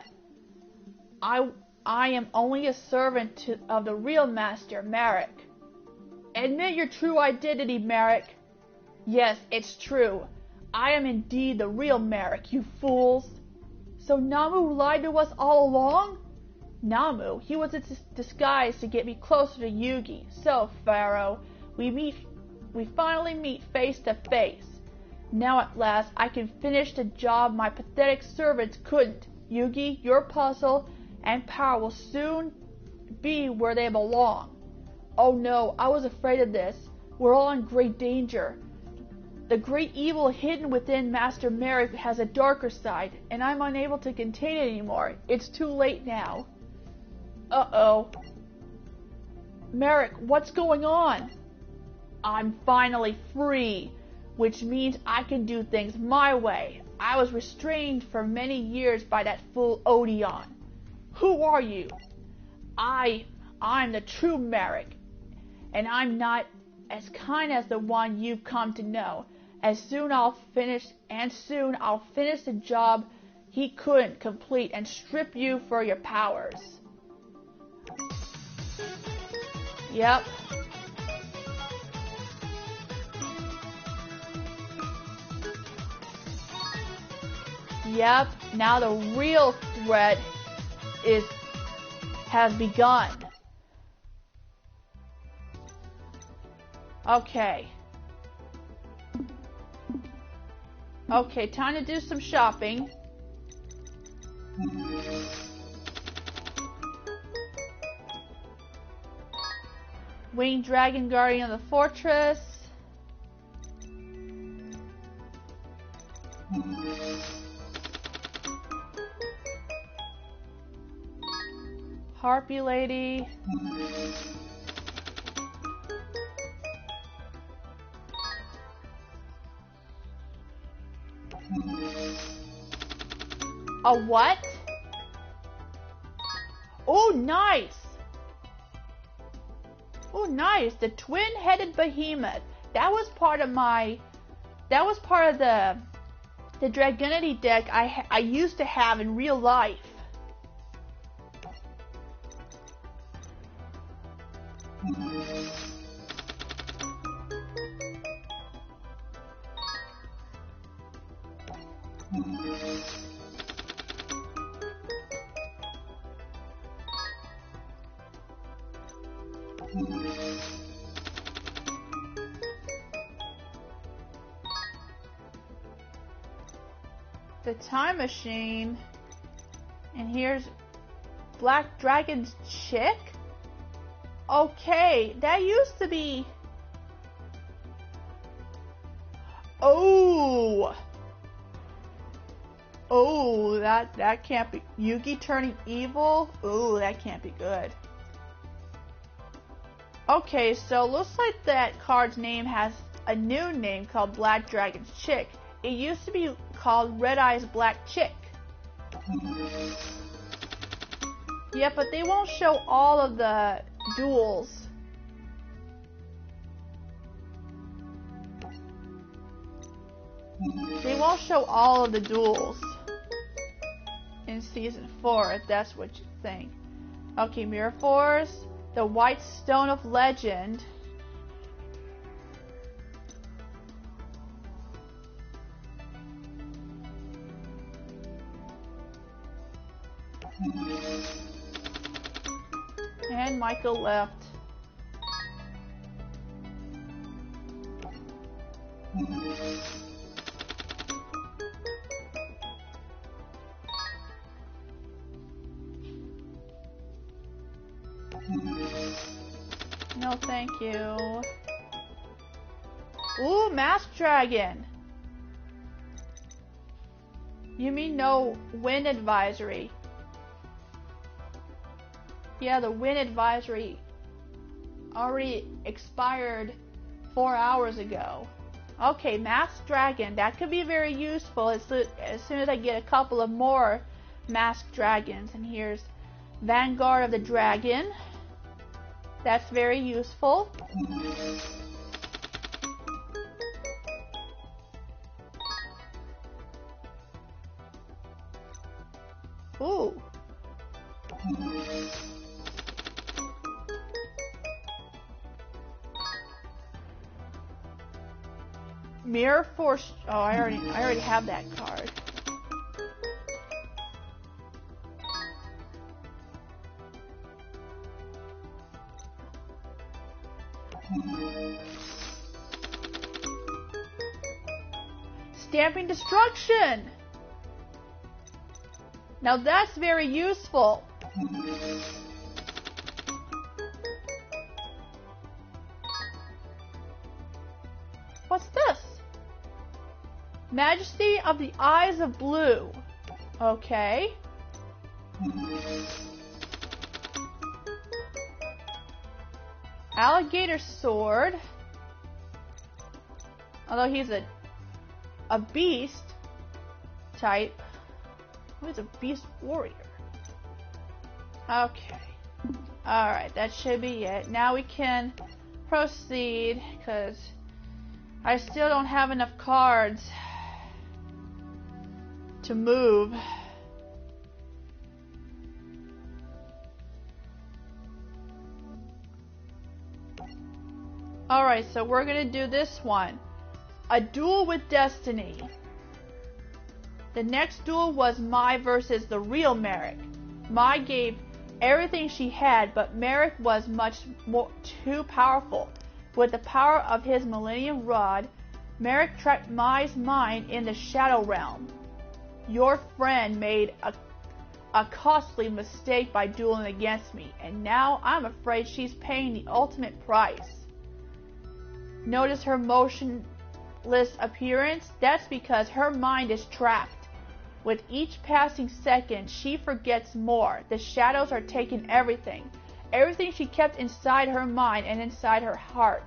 I am only a servant of the real master, Merrick. Admit your true identity, Merrick. Yes, it's true. I am indeed the real Merrick, you fools. So Namu lied to us all along? Namu, he was a disguise to get me closer to Yugi. So, Pharaoh, we finally meet face to face. Now at last I can finish the job my pathetic servants couldn't. Yugi, your puzzle and power will soon be where they belong. Oh no, I was afraid of this. We're all in great danger. The great evil hidden within Master Merrick has a darker side, and I'm unable to contain it anymore. It's too late now. Uh-oh. Merrick, what's going on? I'm finally free, which means I can do things my way. I was restrained for many years by that fool Odeon. Who are you? I'm the true Merrick, and I'm not as kind as the one you've come to know. Soon I'll finish the job he couldn't complete and strip you for your powers. Yep. Yep, now the real threat has begun. Okay. Okay, time to do some shopping. Winged Dragon Guardian of the Fortress. Harpy Lady. A what? Oh, nice. Oh, nice. The twin-headed behemoth. That was part of the Dragonity deck I used to have in real life. The time machine. And here's Black Dragon's chick? Okay, that used to be... Oh! Oh, that can't be... Yugi turning evil? Ooh, that can't be good. Okay, so looks like that card's name has a new name called Black Dragon's Chick. It used to be called Red Eye's Black Chick. Yeah, but they won't show all of the duels. They won't show all of the duels in Season 4, if that's what you think. Okay, Mirror Force, the White Stone of Legend. And Michael left. No, thank you. Ooh, Masked Dragon. You mean no wind advisory? Yeah, the wind advisory already expired 4 hours ago. Okay, Masked Dragon. That could be very useful as soon as I get a couple of more Masked Dragons. And here's Vanguard of the Dragon. That's very useful. Ooh. Mirror Force. Oh, I already have that card. Stamping Destruction. Now that's very useful. What's this? Majesty of the Eyes of Blue. Okay. Alligator Sword. Although he's a beast type. Who's a beast warrior? Okay. Alright, that should be it. Now we can proceed, because I still don't have enough cards to move. Alright, so we're gonna do this one. A Duel with Destiny. The next duel was Mai versus the real Merrick. Mai gave everything she had, but Merrick was much too powerful. With the power of his Millennium Rod, Merrick trapped Mai's mind in the Shadow Realm. Your friend made a costly mistake by dueling against me, and now I'm afraid she's paying the ultimate price. Notice her motionless appearance? That's because her mind is trapped. With each passing second, she forgets more. The shadows are taking everything. Everything she kept inside her mind and inside her heart.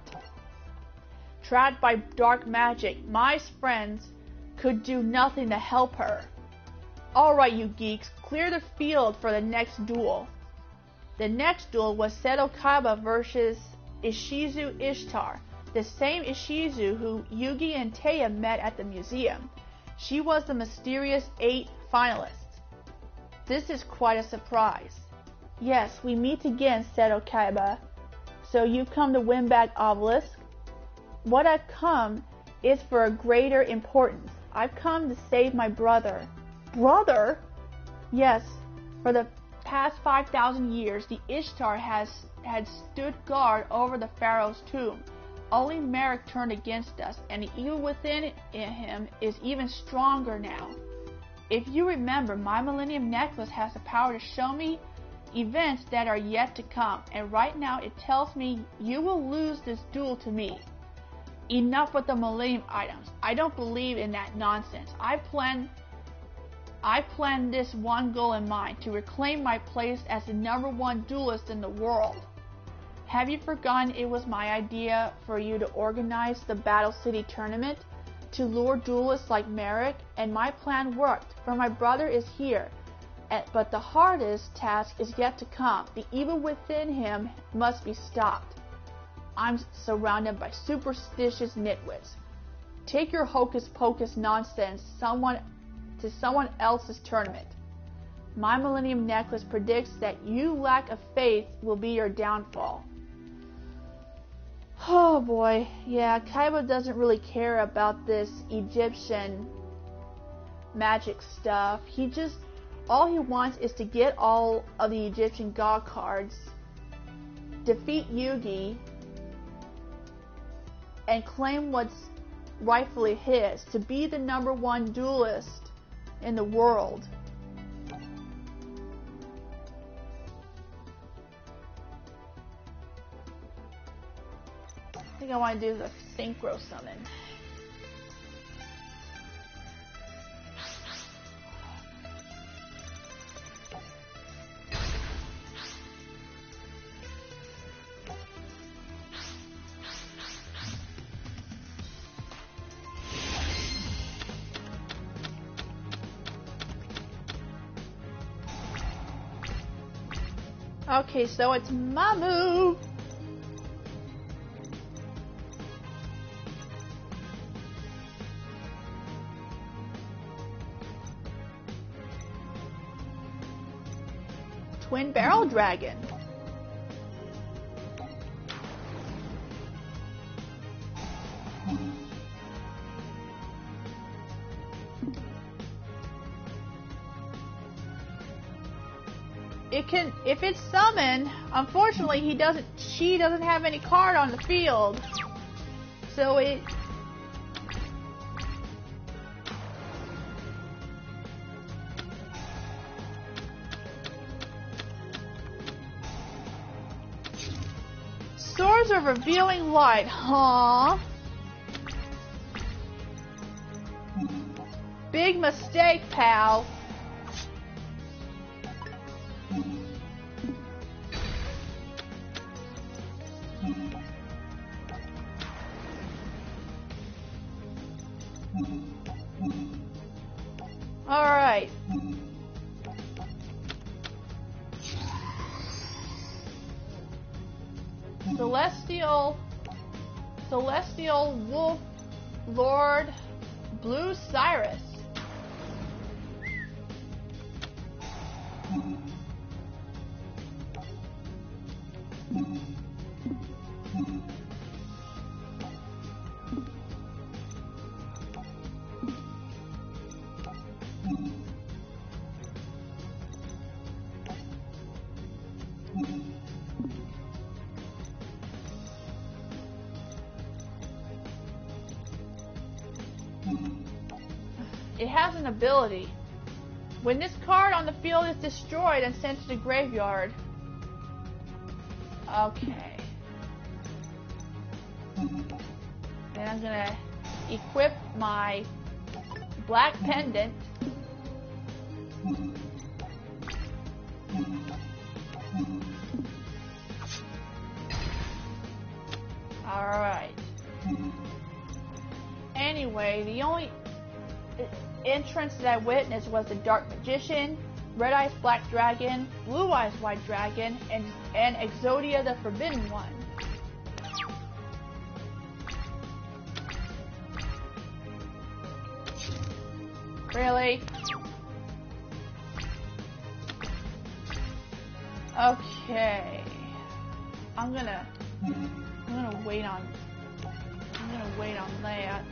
Trapped by dark magic, Mai's friends could do nothing to help her. Alright, you geeks, clear the field for the next duel. The next duel was Seto Kaiba versus Ishizu Ishtar, the same Ishizu who Yugi and Taya met at the museum. She was the mysterious 8th finalist. This is quite a surprise. Yes, we meet again, Seto Kaiba. So you've come to win back Obelisk? What I've come is for a greater importance. I've come to save my brother. Brother? Yes, for the past 5,000 years, the Ishtar had stood guard over the pharaoh's tomb. Only Merrick turned against us, and the evil within him is even stronger now. If you remember, my Millennium Necklace has the power to show me events that are yet to come, and right now it tells me you will lose this duel to me. Enough with the Millennium items. I don't believe in that nonsense. I planned this one goal in mind, to reclaim my place as the #1 duelist in the world. Have you forgotten it was my idea for you to organize the Battle City tournament to lure duelists like Merrick? And my plan worked, for my brother is here. But the hardest task is yet to come. The evil within him must be stopped. I'm surrounded by superstitious nitwits. Take your hocus pocus nonsense to someone else's tournament. My Millennium Necklace predicts that you lack of faith will be your downfall. Oh boy, yeah, Kaiba doesn't really care about this Egyptian magic stuff. All he wants is to get all of the Egyptian god cards, defeat Yugi, and claim what's rightfully his, to be the #1 duelist in the world. I think I want to do the synchro summon. Okay, so it's my move. Twin Barrel Dragon. If it's summoned, unfortunately she doesn't have any card on the field. So it Swords of Revealing Light, huh? Big mistake, pal. Alright. Celestial Wolf Lord Blue Cyrus. It has an ability. When this card on the field is destroyed and sent to the graveyard. Okay. Then I'm gonna equip my black pendant. Alright. Anyway, the only entrance that I witnessed was the Dark Magician, Red Eyes Black Dragon, Blue Eyes White Dragon, and Exodia the Forbidden One. Really? Okay. I'm gonna wait on that.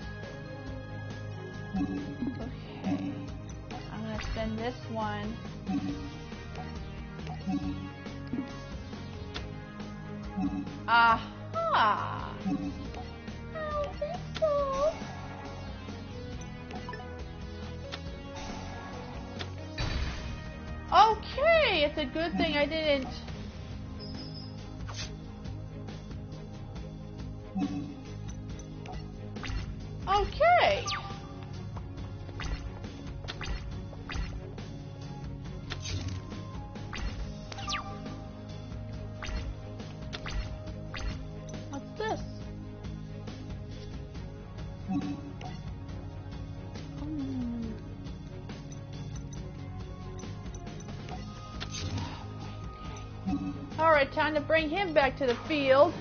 Okay. I'm gonna send this one. Aha! I don't think so. Okay, it's a good thing I didn't. Okay. What's this? Alright, time to bring him back to the field.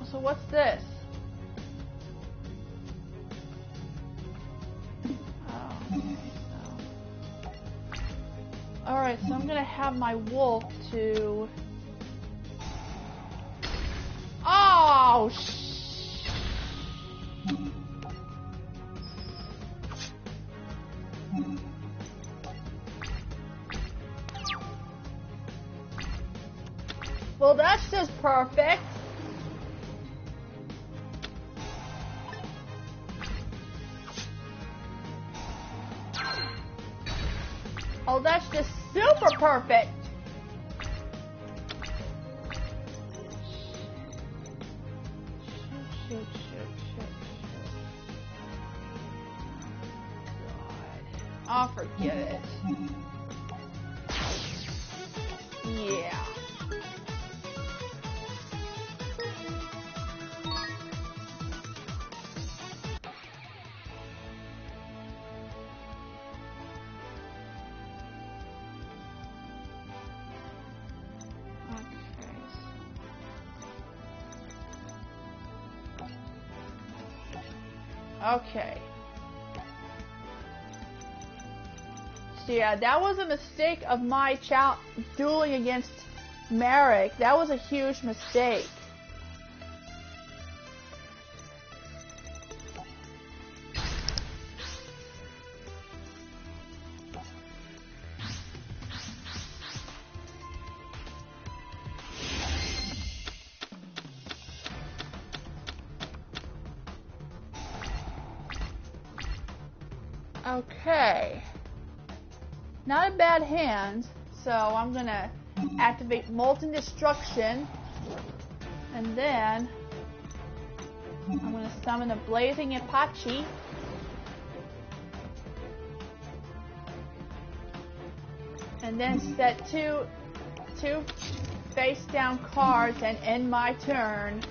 So what's this? Oh, okay, so. Alright, so I'm gonna have my wolf to... Oh, well, that's just perfect. Oh, that's just super perfect. Shoot. God. Oh, forget it. Yeah. Okay. So yeah, that was a mistake of my dueling against Merrick. That was a huge mistake. Okay. Not a bad hand, so I'm gonna activate Molten Destruction, and then I'm gonna summon a Blazing Apache. And then set two face down cards and end my turn.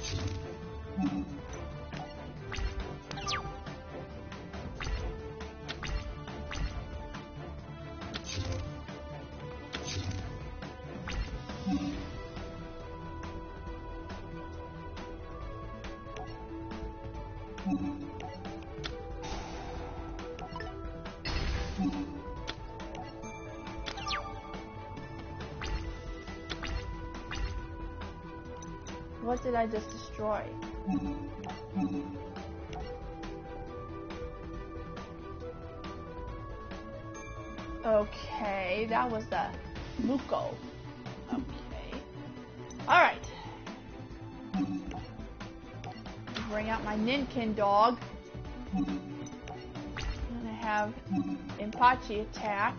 What did I just destroy? Okay, that was the Muko. Okay. Alright. Bring out my Ninkin dog. I'm gonna have Impachi attack.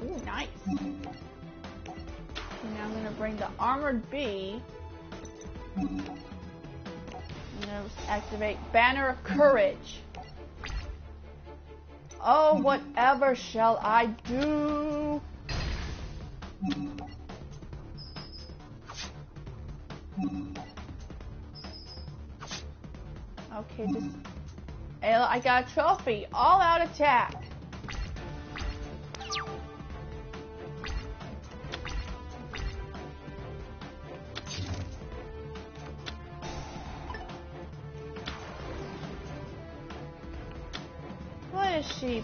Ooh, nice. And now I'm gonna bring the Armored Bee. I'm gonna activate Banner of Courage. Oh, whatever shall I do? Okay, just... I got a trophy. All out attack. is she?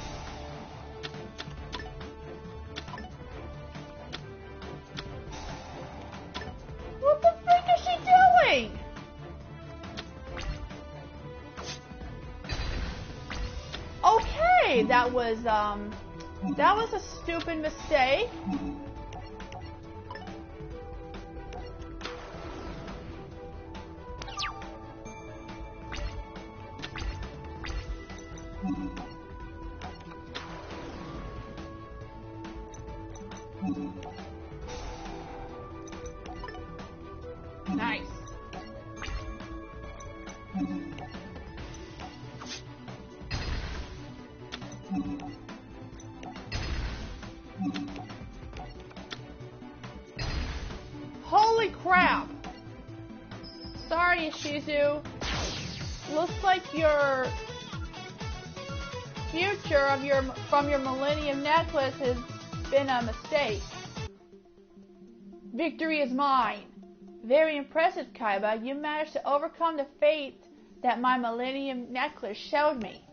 What the frick is she doing? Okay, that was a stupid mistake. Nice. Holy crap! Sorry, Shizu. Looks like your future from your Millennium Necklace has been a mistake. Victory is mine. Very impressive, Kaiba. You managed to overcome the fate that my Millennium Necklace showed me.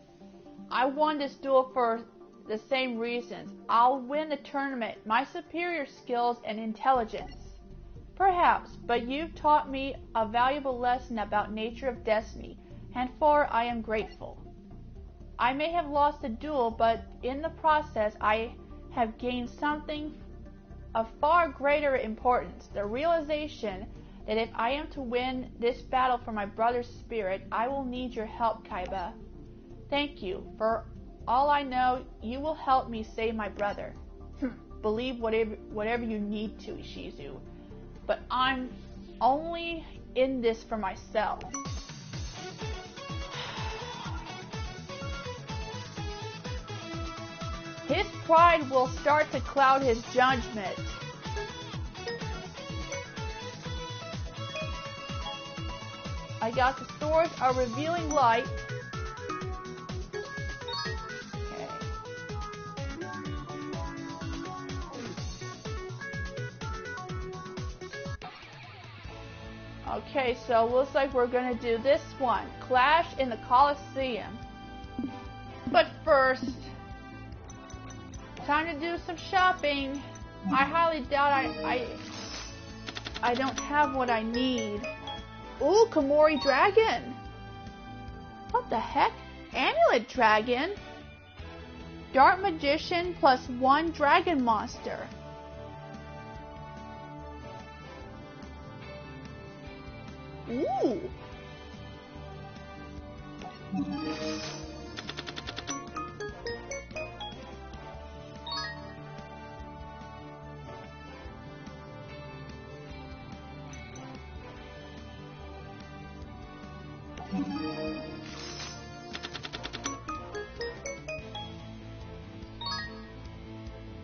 I won this duel for the same reasons. I'll win the tournament, my superior skills and intelligence. Perhaps, but you've taught me a valuable lesson about nature of destiny, and for I am grateful. I may have lost the duel, but in the process I have gained something of far greater importance, the realization that if I am to win this battle for my brother's spirit, I will need your help, Kaiba. Thank you. For all I know, you will help me save my brother. Believe whatever you need to, Ishizu. But I'm only in this for myself. His pride will start to cloud his judgment. I got the Swords of Revealing Light. Okay. Okay, so looks like we're gonna do this one. Clash in the Colosseum. But first, time to do some shopping. I highly doubt I don't have what I need. Ooh, Komori Dragon. What the heck? Amulet Dragon? Dark Magician plus 1 Dragon Monster. Ooh.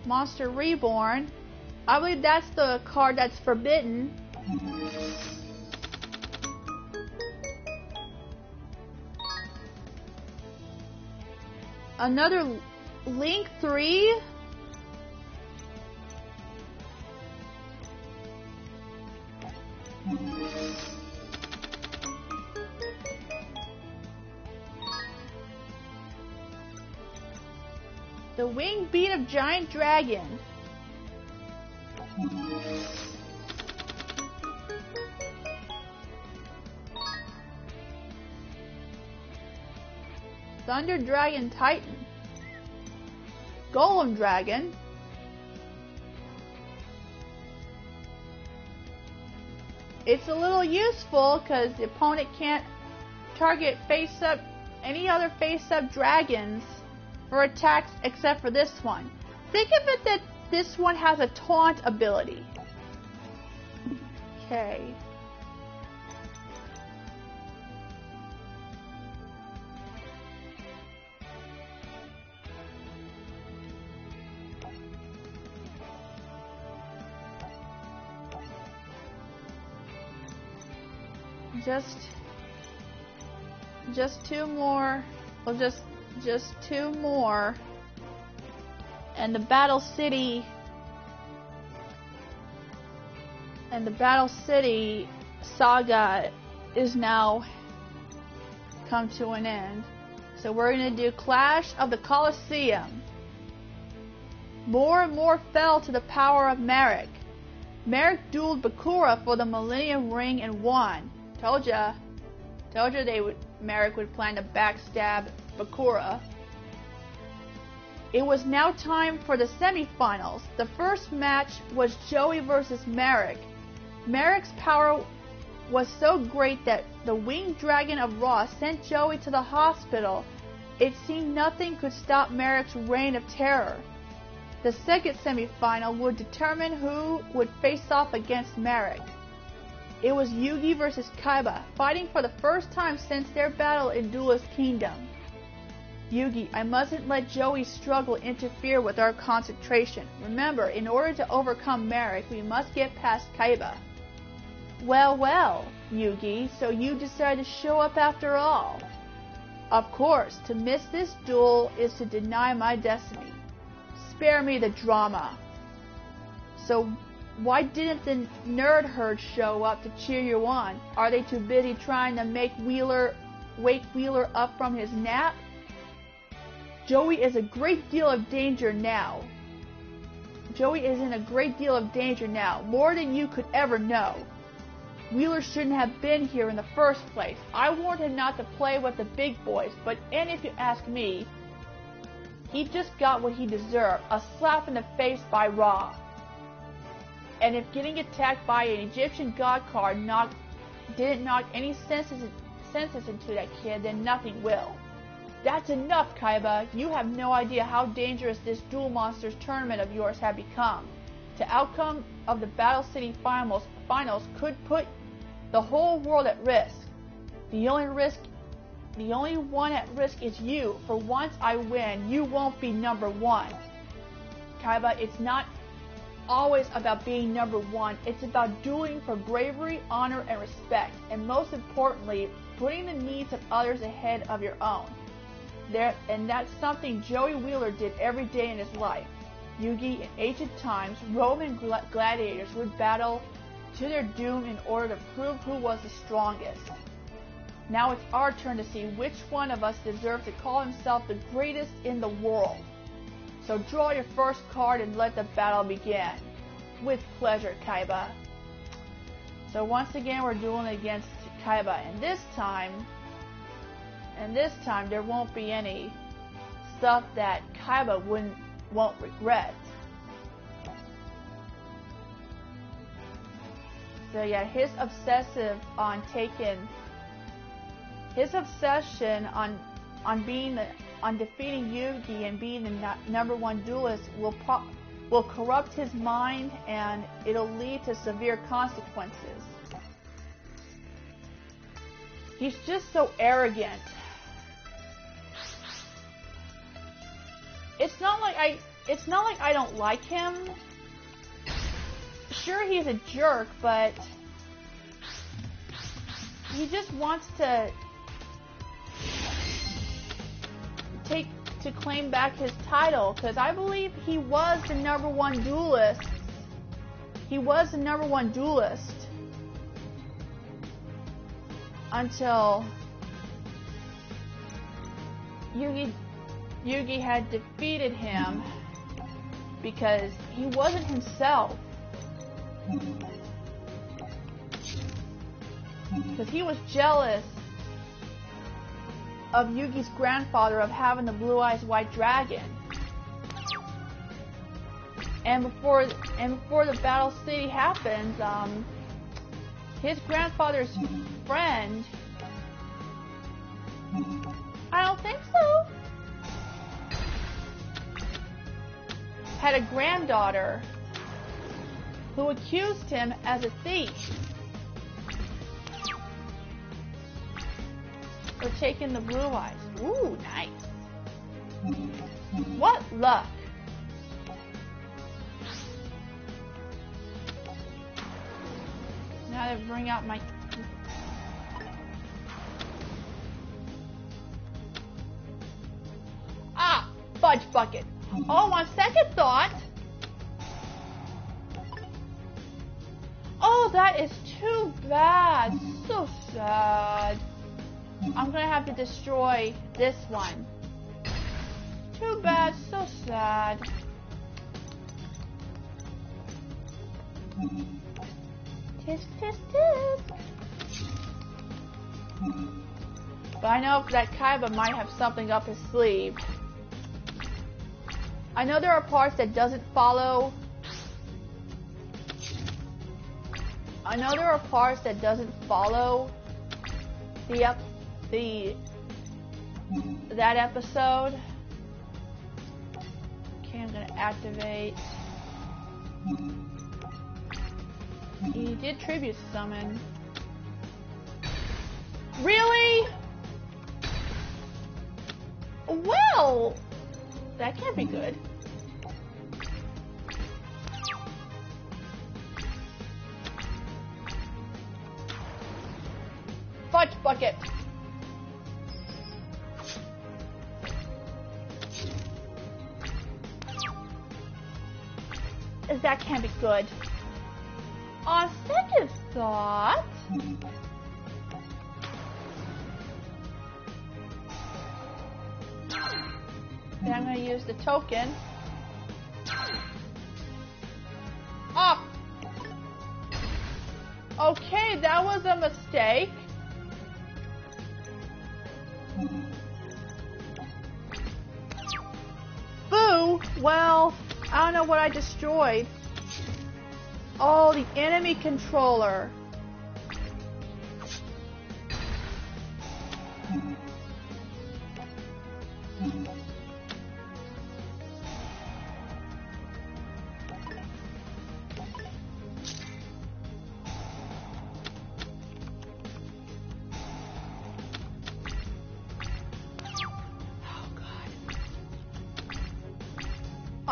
Monster Reborn. I believe that's the card that's forbidden. Another Link 3. The Winged Beat of Giant Dragon. Thunder Dragon Titan. Golem Dragon. It's a little useful because the opponent can't target face-up any other face-up dragons for attacks except for this one. Think of it that this one has a taunt ability. Okay. Just two more. Well, just two more. And the Battle City saga is now come to an end. So we're going to do Clash of the Colosseum. More and more fell to the power of Merrick. Merrick dueled Bakura for the Millennium Ring and won. Told ya Merrick would plan to backstab Bakura. It was now time for the semifinals. The first match was Joey versus Merrick. Merrick's power was so great that the winged dragon of Ra sent Joey to the hospital. It seemed nothing could stop Merrick's reign of terror. The second semifinal would determine who would face off against Merrick. It was Yugi versus Kaiba, fighting for the first time since their battle in Duelist Kingdom. Yugi, I mustn't let Joey's struggle interfere with our concentration. Remember, in order to overcome Merrick, we must get past Kaiba. Well, Yugi, so you decided to show up after all. Of course, to miss this duel is to deny my destiny. Spare me the drama. So, why didn't the nerd herd show up to cheer you on? Are they too busy trying to wake Wheeler up from his nap? Joey is in a great deal of danger now. More than you could ever know. Wheeler shouldn't have been here in the first place. I warned him not to play with the big boys, and if you ask me, he just got what he deserved, a slap in the face by Ra. And if getting attacked by an Egyptian god card didn't knock any senses into that kid, then nothing will. That's enough, Kaiba. You have no idea how dangerous this Duel Monsters tournament of yours had become. The outcome of the Battle City finals could put the whole world at risk. The only one at risk is you. For once I win, you won't be number one. Kaiba, it's not always about being number one. It's about dueling for bravery, honor, and respect. And most importantly, putting the needs of others ahead of your own. And that's something Joey Wheeler did every day in his life. Yugi, in ancient times, Roman gladiators would battle to their doom in order to prove who was the strongest. Now it's our turn to see which one of us deserves to call himself the greatest in the world. So draw your first card and let the battle begin. With pleasure, Kaiba. So once again we're dueling against Kaiba, and this time there won't be any stuff that Kaiba won't regret. So yeah, his obsession on defeating Yugi and being the number one duelist will corrupt his mind, and it'll lead to severe consequences. He's just so arrogant. It's not like I don't like him. Sure, he's a jerk, but he just wants to claim back his title, because I believe he was the number one duelist. Until Yugi had defeated him because he wasn't himself. Because he was jealous of Yugi's grandfather of having the Blue Eyes White Dragon. And before the Battle City happens, his grandfather's friend, I don't think so, had a granddaughter who accused him as a thief for taking the blue eyes. Ooh, nice. What luck. Now to bring out my... Ah! Fudge bucket. Oh, on second thought... Oh, that is too bad. So sad. I'm gonna have to destroy this one. Too bad, so sad. Tisk, tisk, tisk. But I know that Kaiba might have something up his sleeve. I know there are parts that doesn't follow. I know there are parts that doesn't follow that episode. Okay, I'm gonna activate. He did tribute summon. Really? Well, that can't be good. Fudge bucket. That can't be good. On second thought, then I'm going to use the token. Oh! Okay, that was a mistake. Boo! Well, I don't know what I destroyed. Oh, the enemy controller.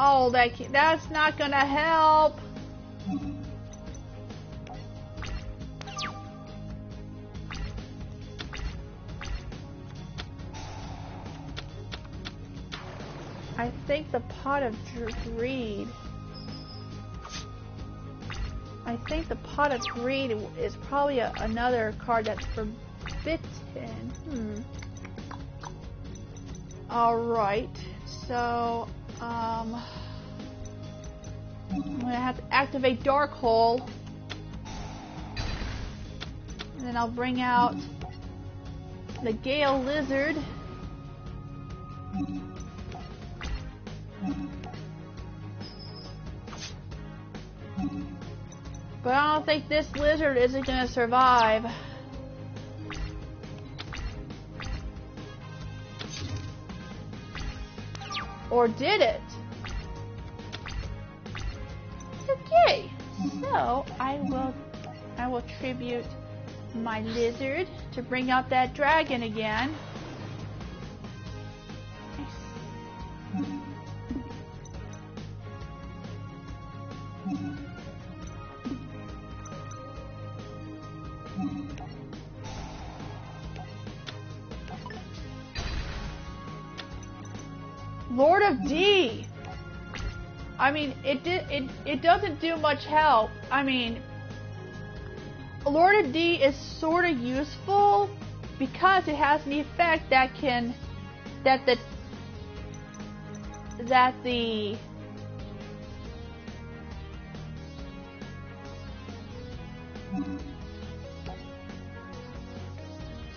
Oh, that's not gonna help. I think the pot of greed. I think the pot of greed is probably another card that's forbidden. Alright, so I'm gonna have to activate Dark Hole. And then I'll bring out the Gale Lizard. But I don't think this lizard isn't gonna survive. Or did it? Okay, so I will tribute my lizard to bring out that dragon again. Lord of D. I mean, it doesn't do much help. I mean, Lord of D is sort of useful because it has the effect that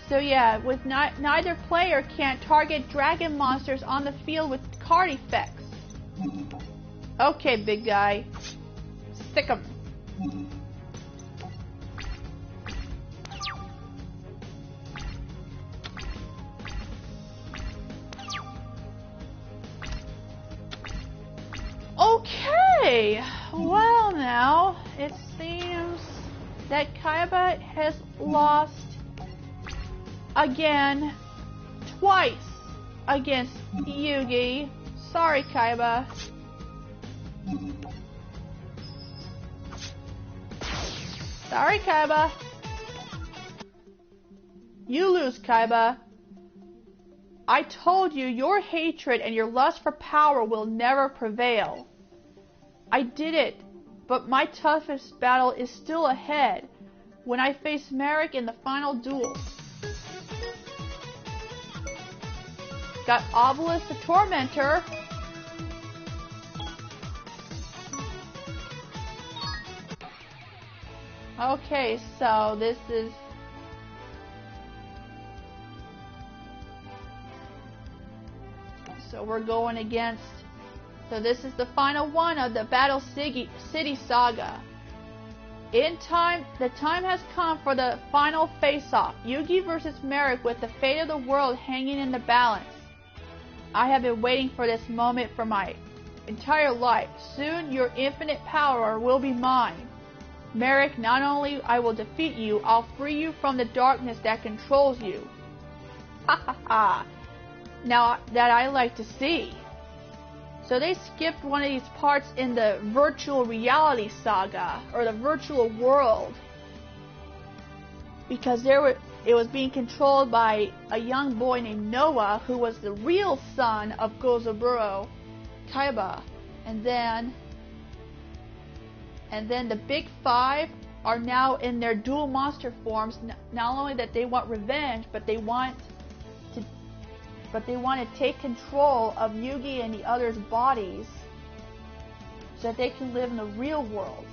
So yeah, with neither player can't target dragon monsters on the field with card effects. Okay, big guy. Stick 'em. Okay, well now, it seems that Kaiba has lost again, twice against Yugi. Sorry, Kaiba. Sorry, Kaiba. You lose, Kaiba. I told you your hatred and your lust for power will never prevail. I did it, but my toughest battle is still ahead when I face Merrick in the final duel. Got Obelisk the Tormentor. Okay, so this is... So we're going against... So this is the final one of the Battle City Saga. In time, the time has come for the final face-off. Yugi versus Merrick with the fate of the world hanging in the balance. I have been waiting for this moment for my entire life. Soon your infinite power will be mine. Merrick, not only I will defeat you, I'll free you from the darkness that controls you. Ha ha ha. Now that I like to see. So they skipped one of these parts in the virtual reality saga, or the virtual world, because it was being controlled by a young boy named Noah, who was the real son of Gozaburo Kaiba, and then the Big Five are now in their dual monster forms. Not only that they want revenge, but they want to take control of Yugi and the others' bodies so that they can live in the real world.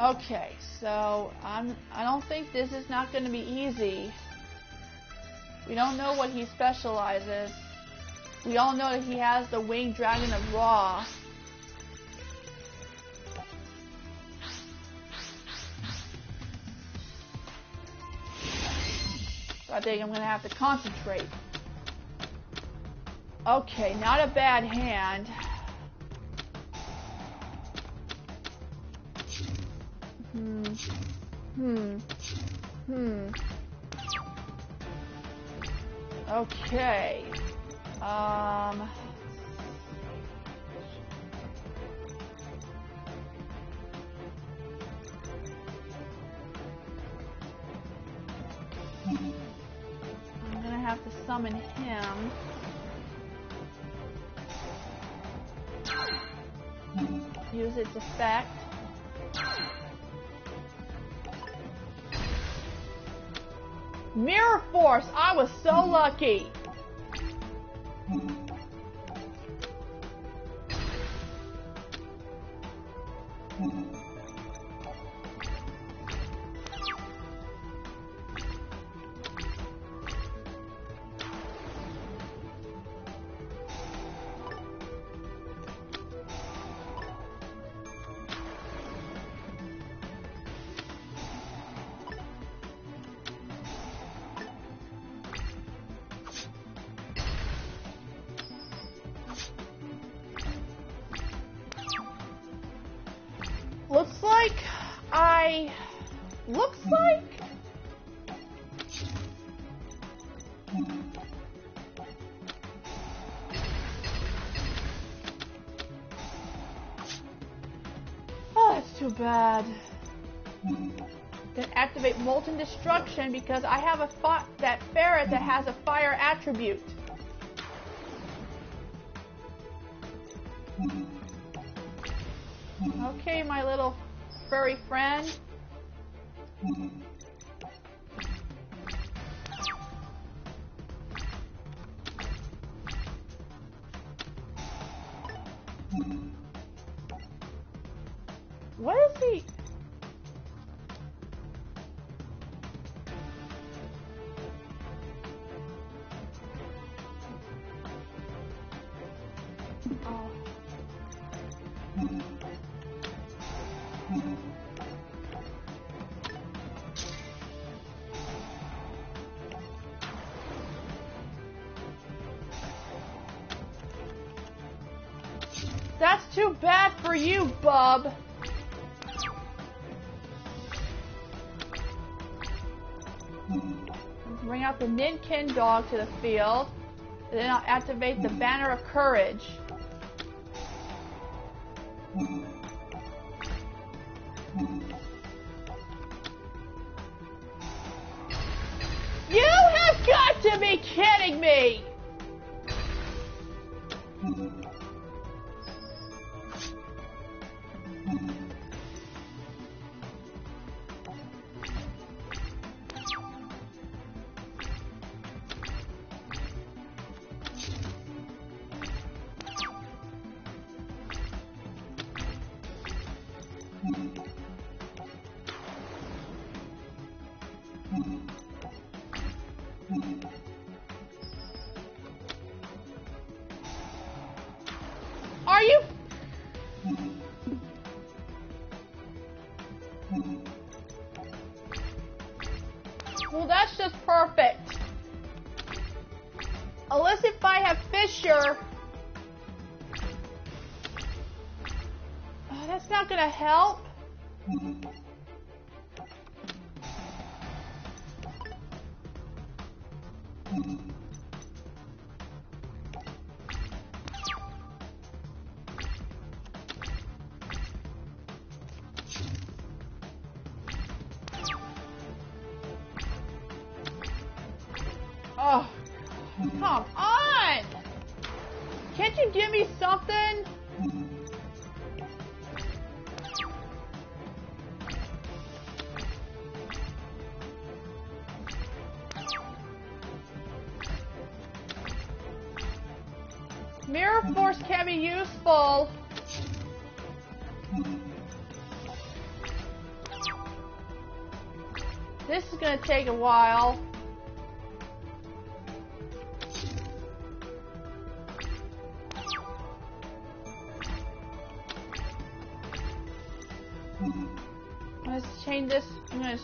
Okay, so I don't think this is not going to be easy. We don't know what he specializes. We all know that he has the Winged Dragon of Ra. I think I'm going to have to concentrate. Okay, not a bad hand. Okay. I'm gonna have to summon him. Use its effect. Mirror Force! I was so lucky! Looks like oh, that's too bad. Then activate Molten Destruction because I have that ferret that has a fire attribute. Okay, my little furry friend. What is he? Oh. That's too bad for you, bub. Bring out the Ninkin dog to the field. And then I'll activate the Banner of Courage. You have got to be kidding me! Are you? Well, that's just perfect. Unless if I have Fisher. That's not gonna help. Oh, come on! Can't you give me something? Mirror Force can be useful. This is gonna take a while. Let's change this. I'm gonna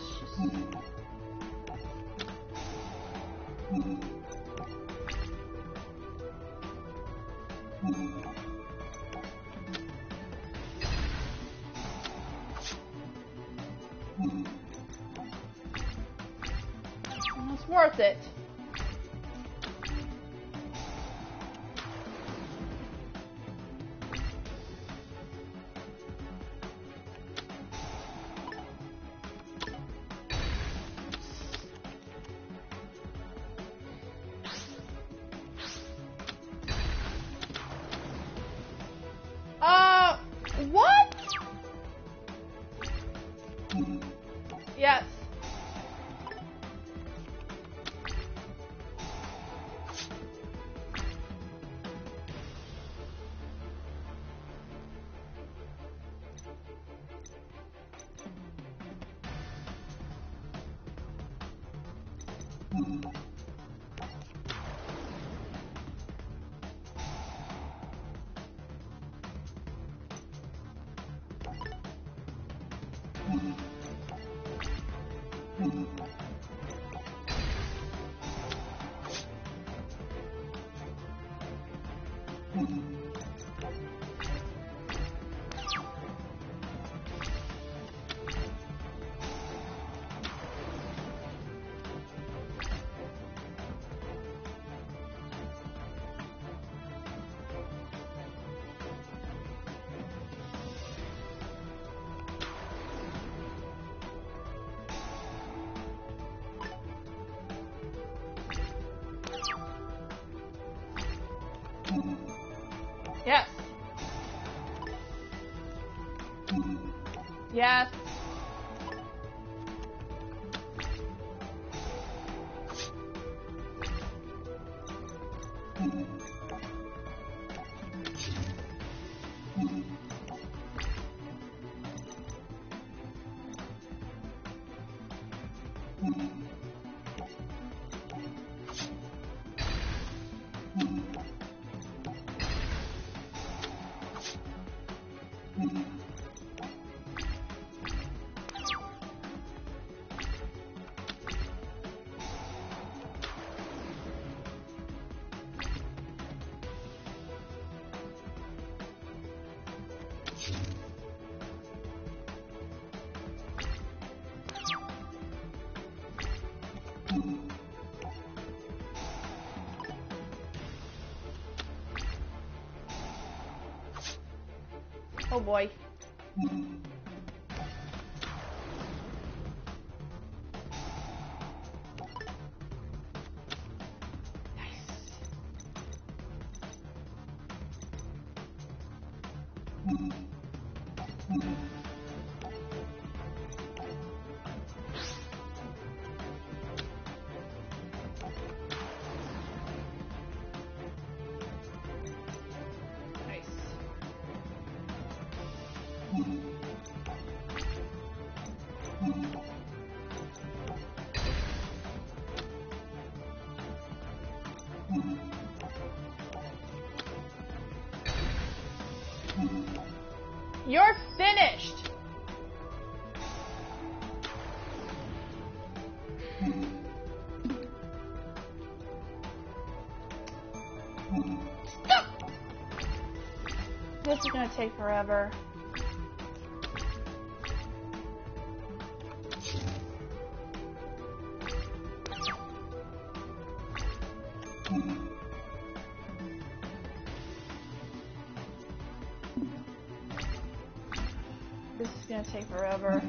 it's worth it. What? Yes. Yes. Yes. Oh boy. Nice. You're finished! This is gonna take forever. This is gonna take forever.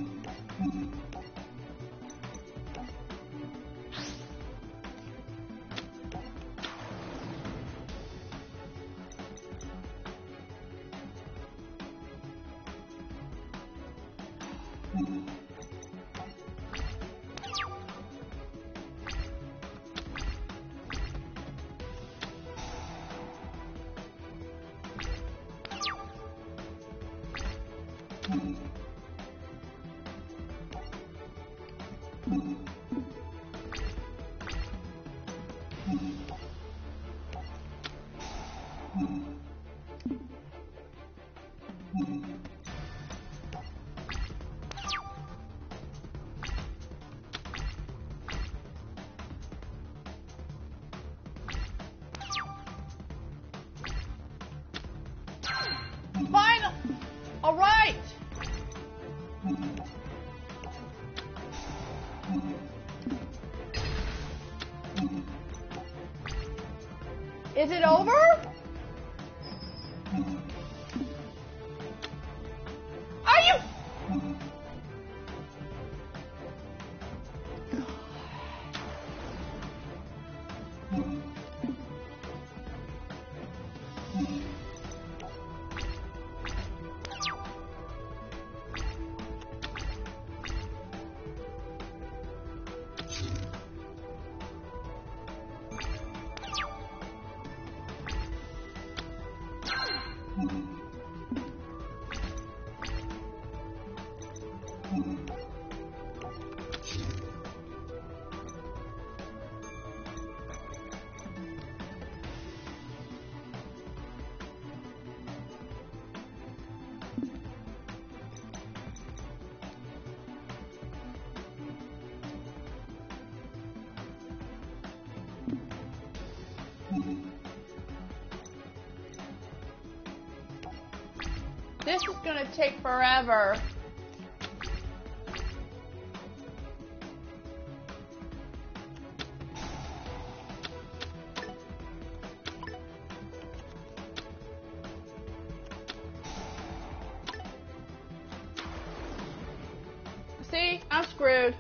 Final! Alright! Is it over? Are you? This is gonna take forever. See, I'm screwed.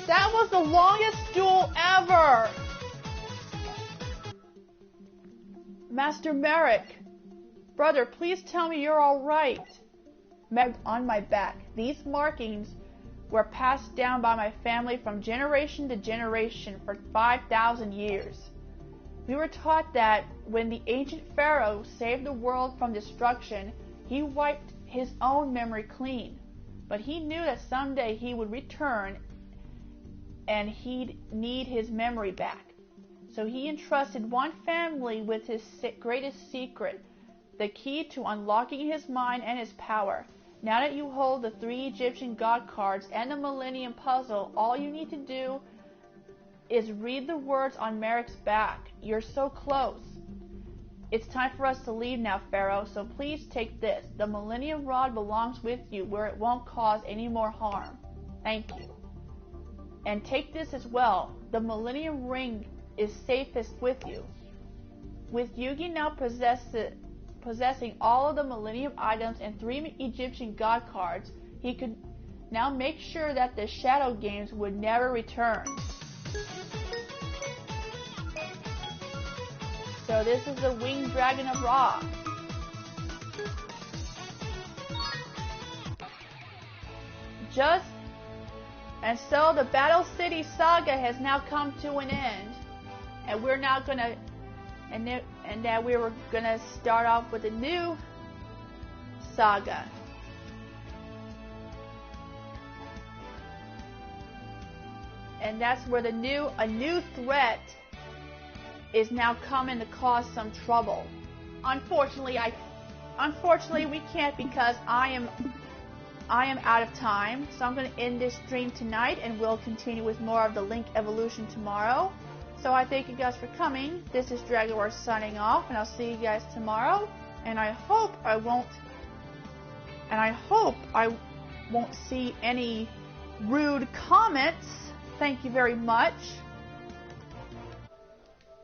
That was the longest duel ever! Master Merrick, brother, please tell me you're alright. On my back. These markings were passed down by my family from generation to generation for 5,000 years. We were taught that when the ancient pharaoh saved the world from destruction, he wiped his own memory clean. But he knew that someday he would return and he'd need his memory back. So he entrusted one family with his greatest secret, the key to unlocking his mind and his power. Now that you hold the 3 Egyptian god cards and the Millennium Puzzle, all you need to do is read the words on Merrick's back. You're so close. It's time for us to leave now, Pharaoh, so please take this. The Millennium Rod belongs with you where it won't cause any more harm. Thank you. And take this as well. The Millennium Ring is safest with you. With Yugi now possessing all of the Millennium items and 3 Egyptian god cards, he could now make sure that the Shadow Games would never return. So this is the Winged Dragon of Ra. And so the Battle City Saga has now come to an end, and we're now gonna, and that we were gonna start off with a new saga. And that's where a new threat is now coming to cause some trouble. Unfortunately, we can't because I am out of time. So I'm going to end this stream tonight, and we'll continue with more of the Link evolution tomorrow. So I thank you guys for coming. This is Dragonwar signing off, and I'll see you guys tomorrow. And I hope I won't see any rude comments. Thank you very much.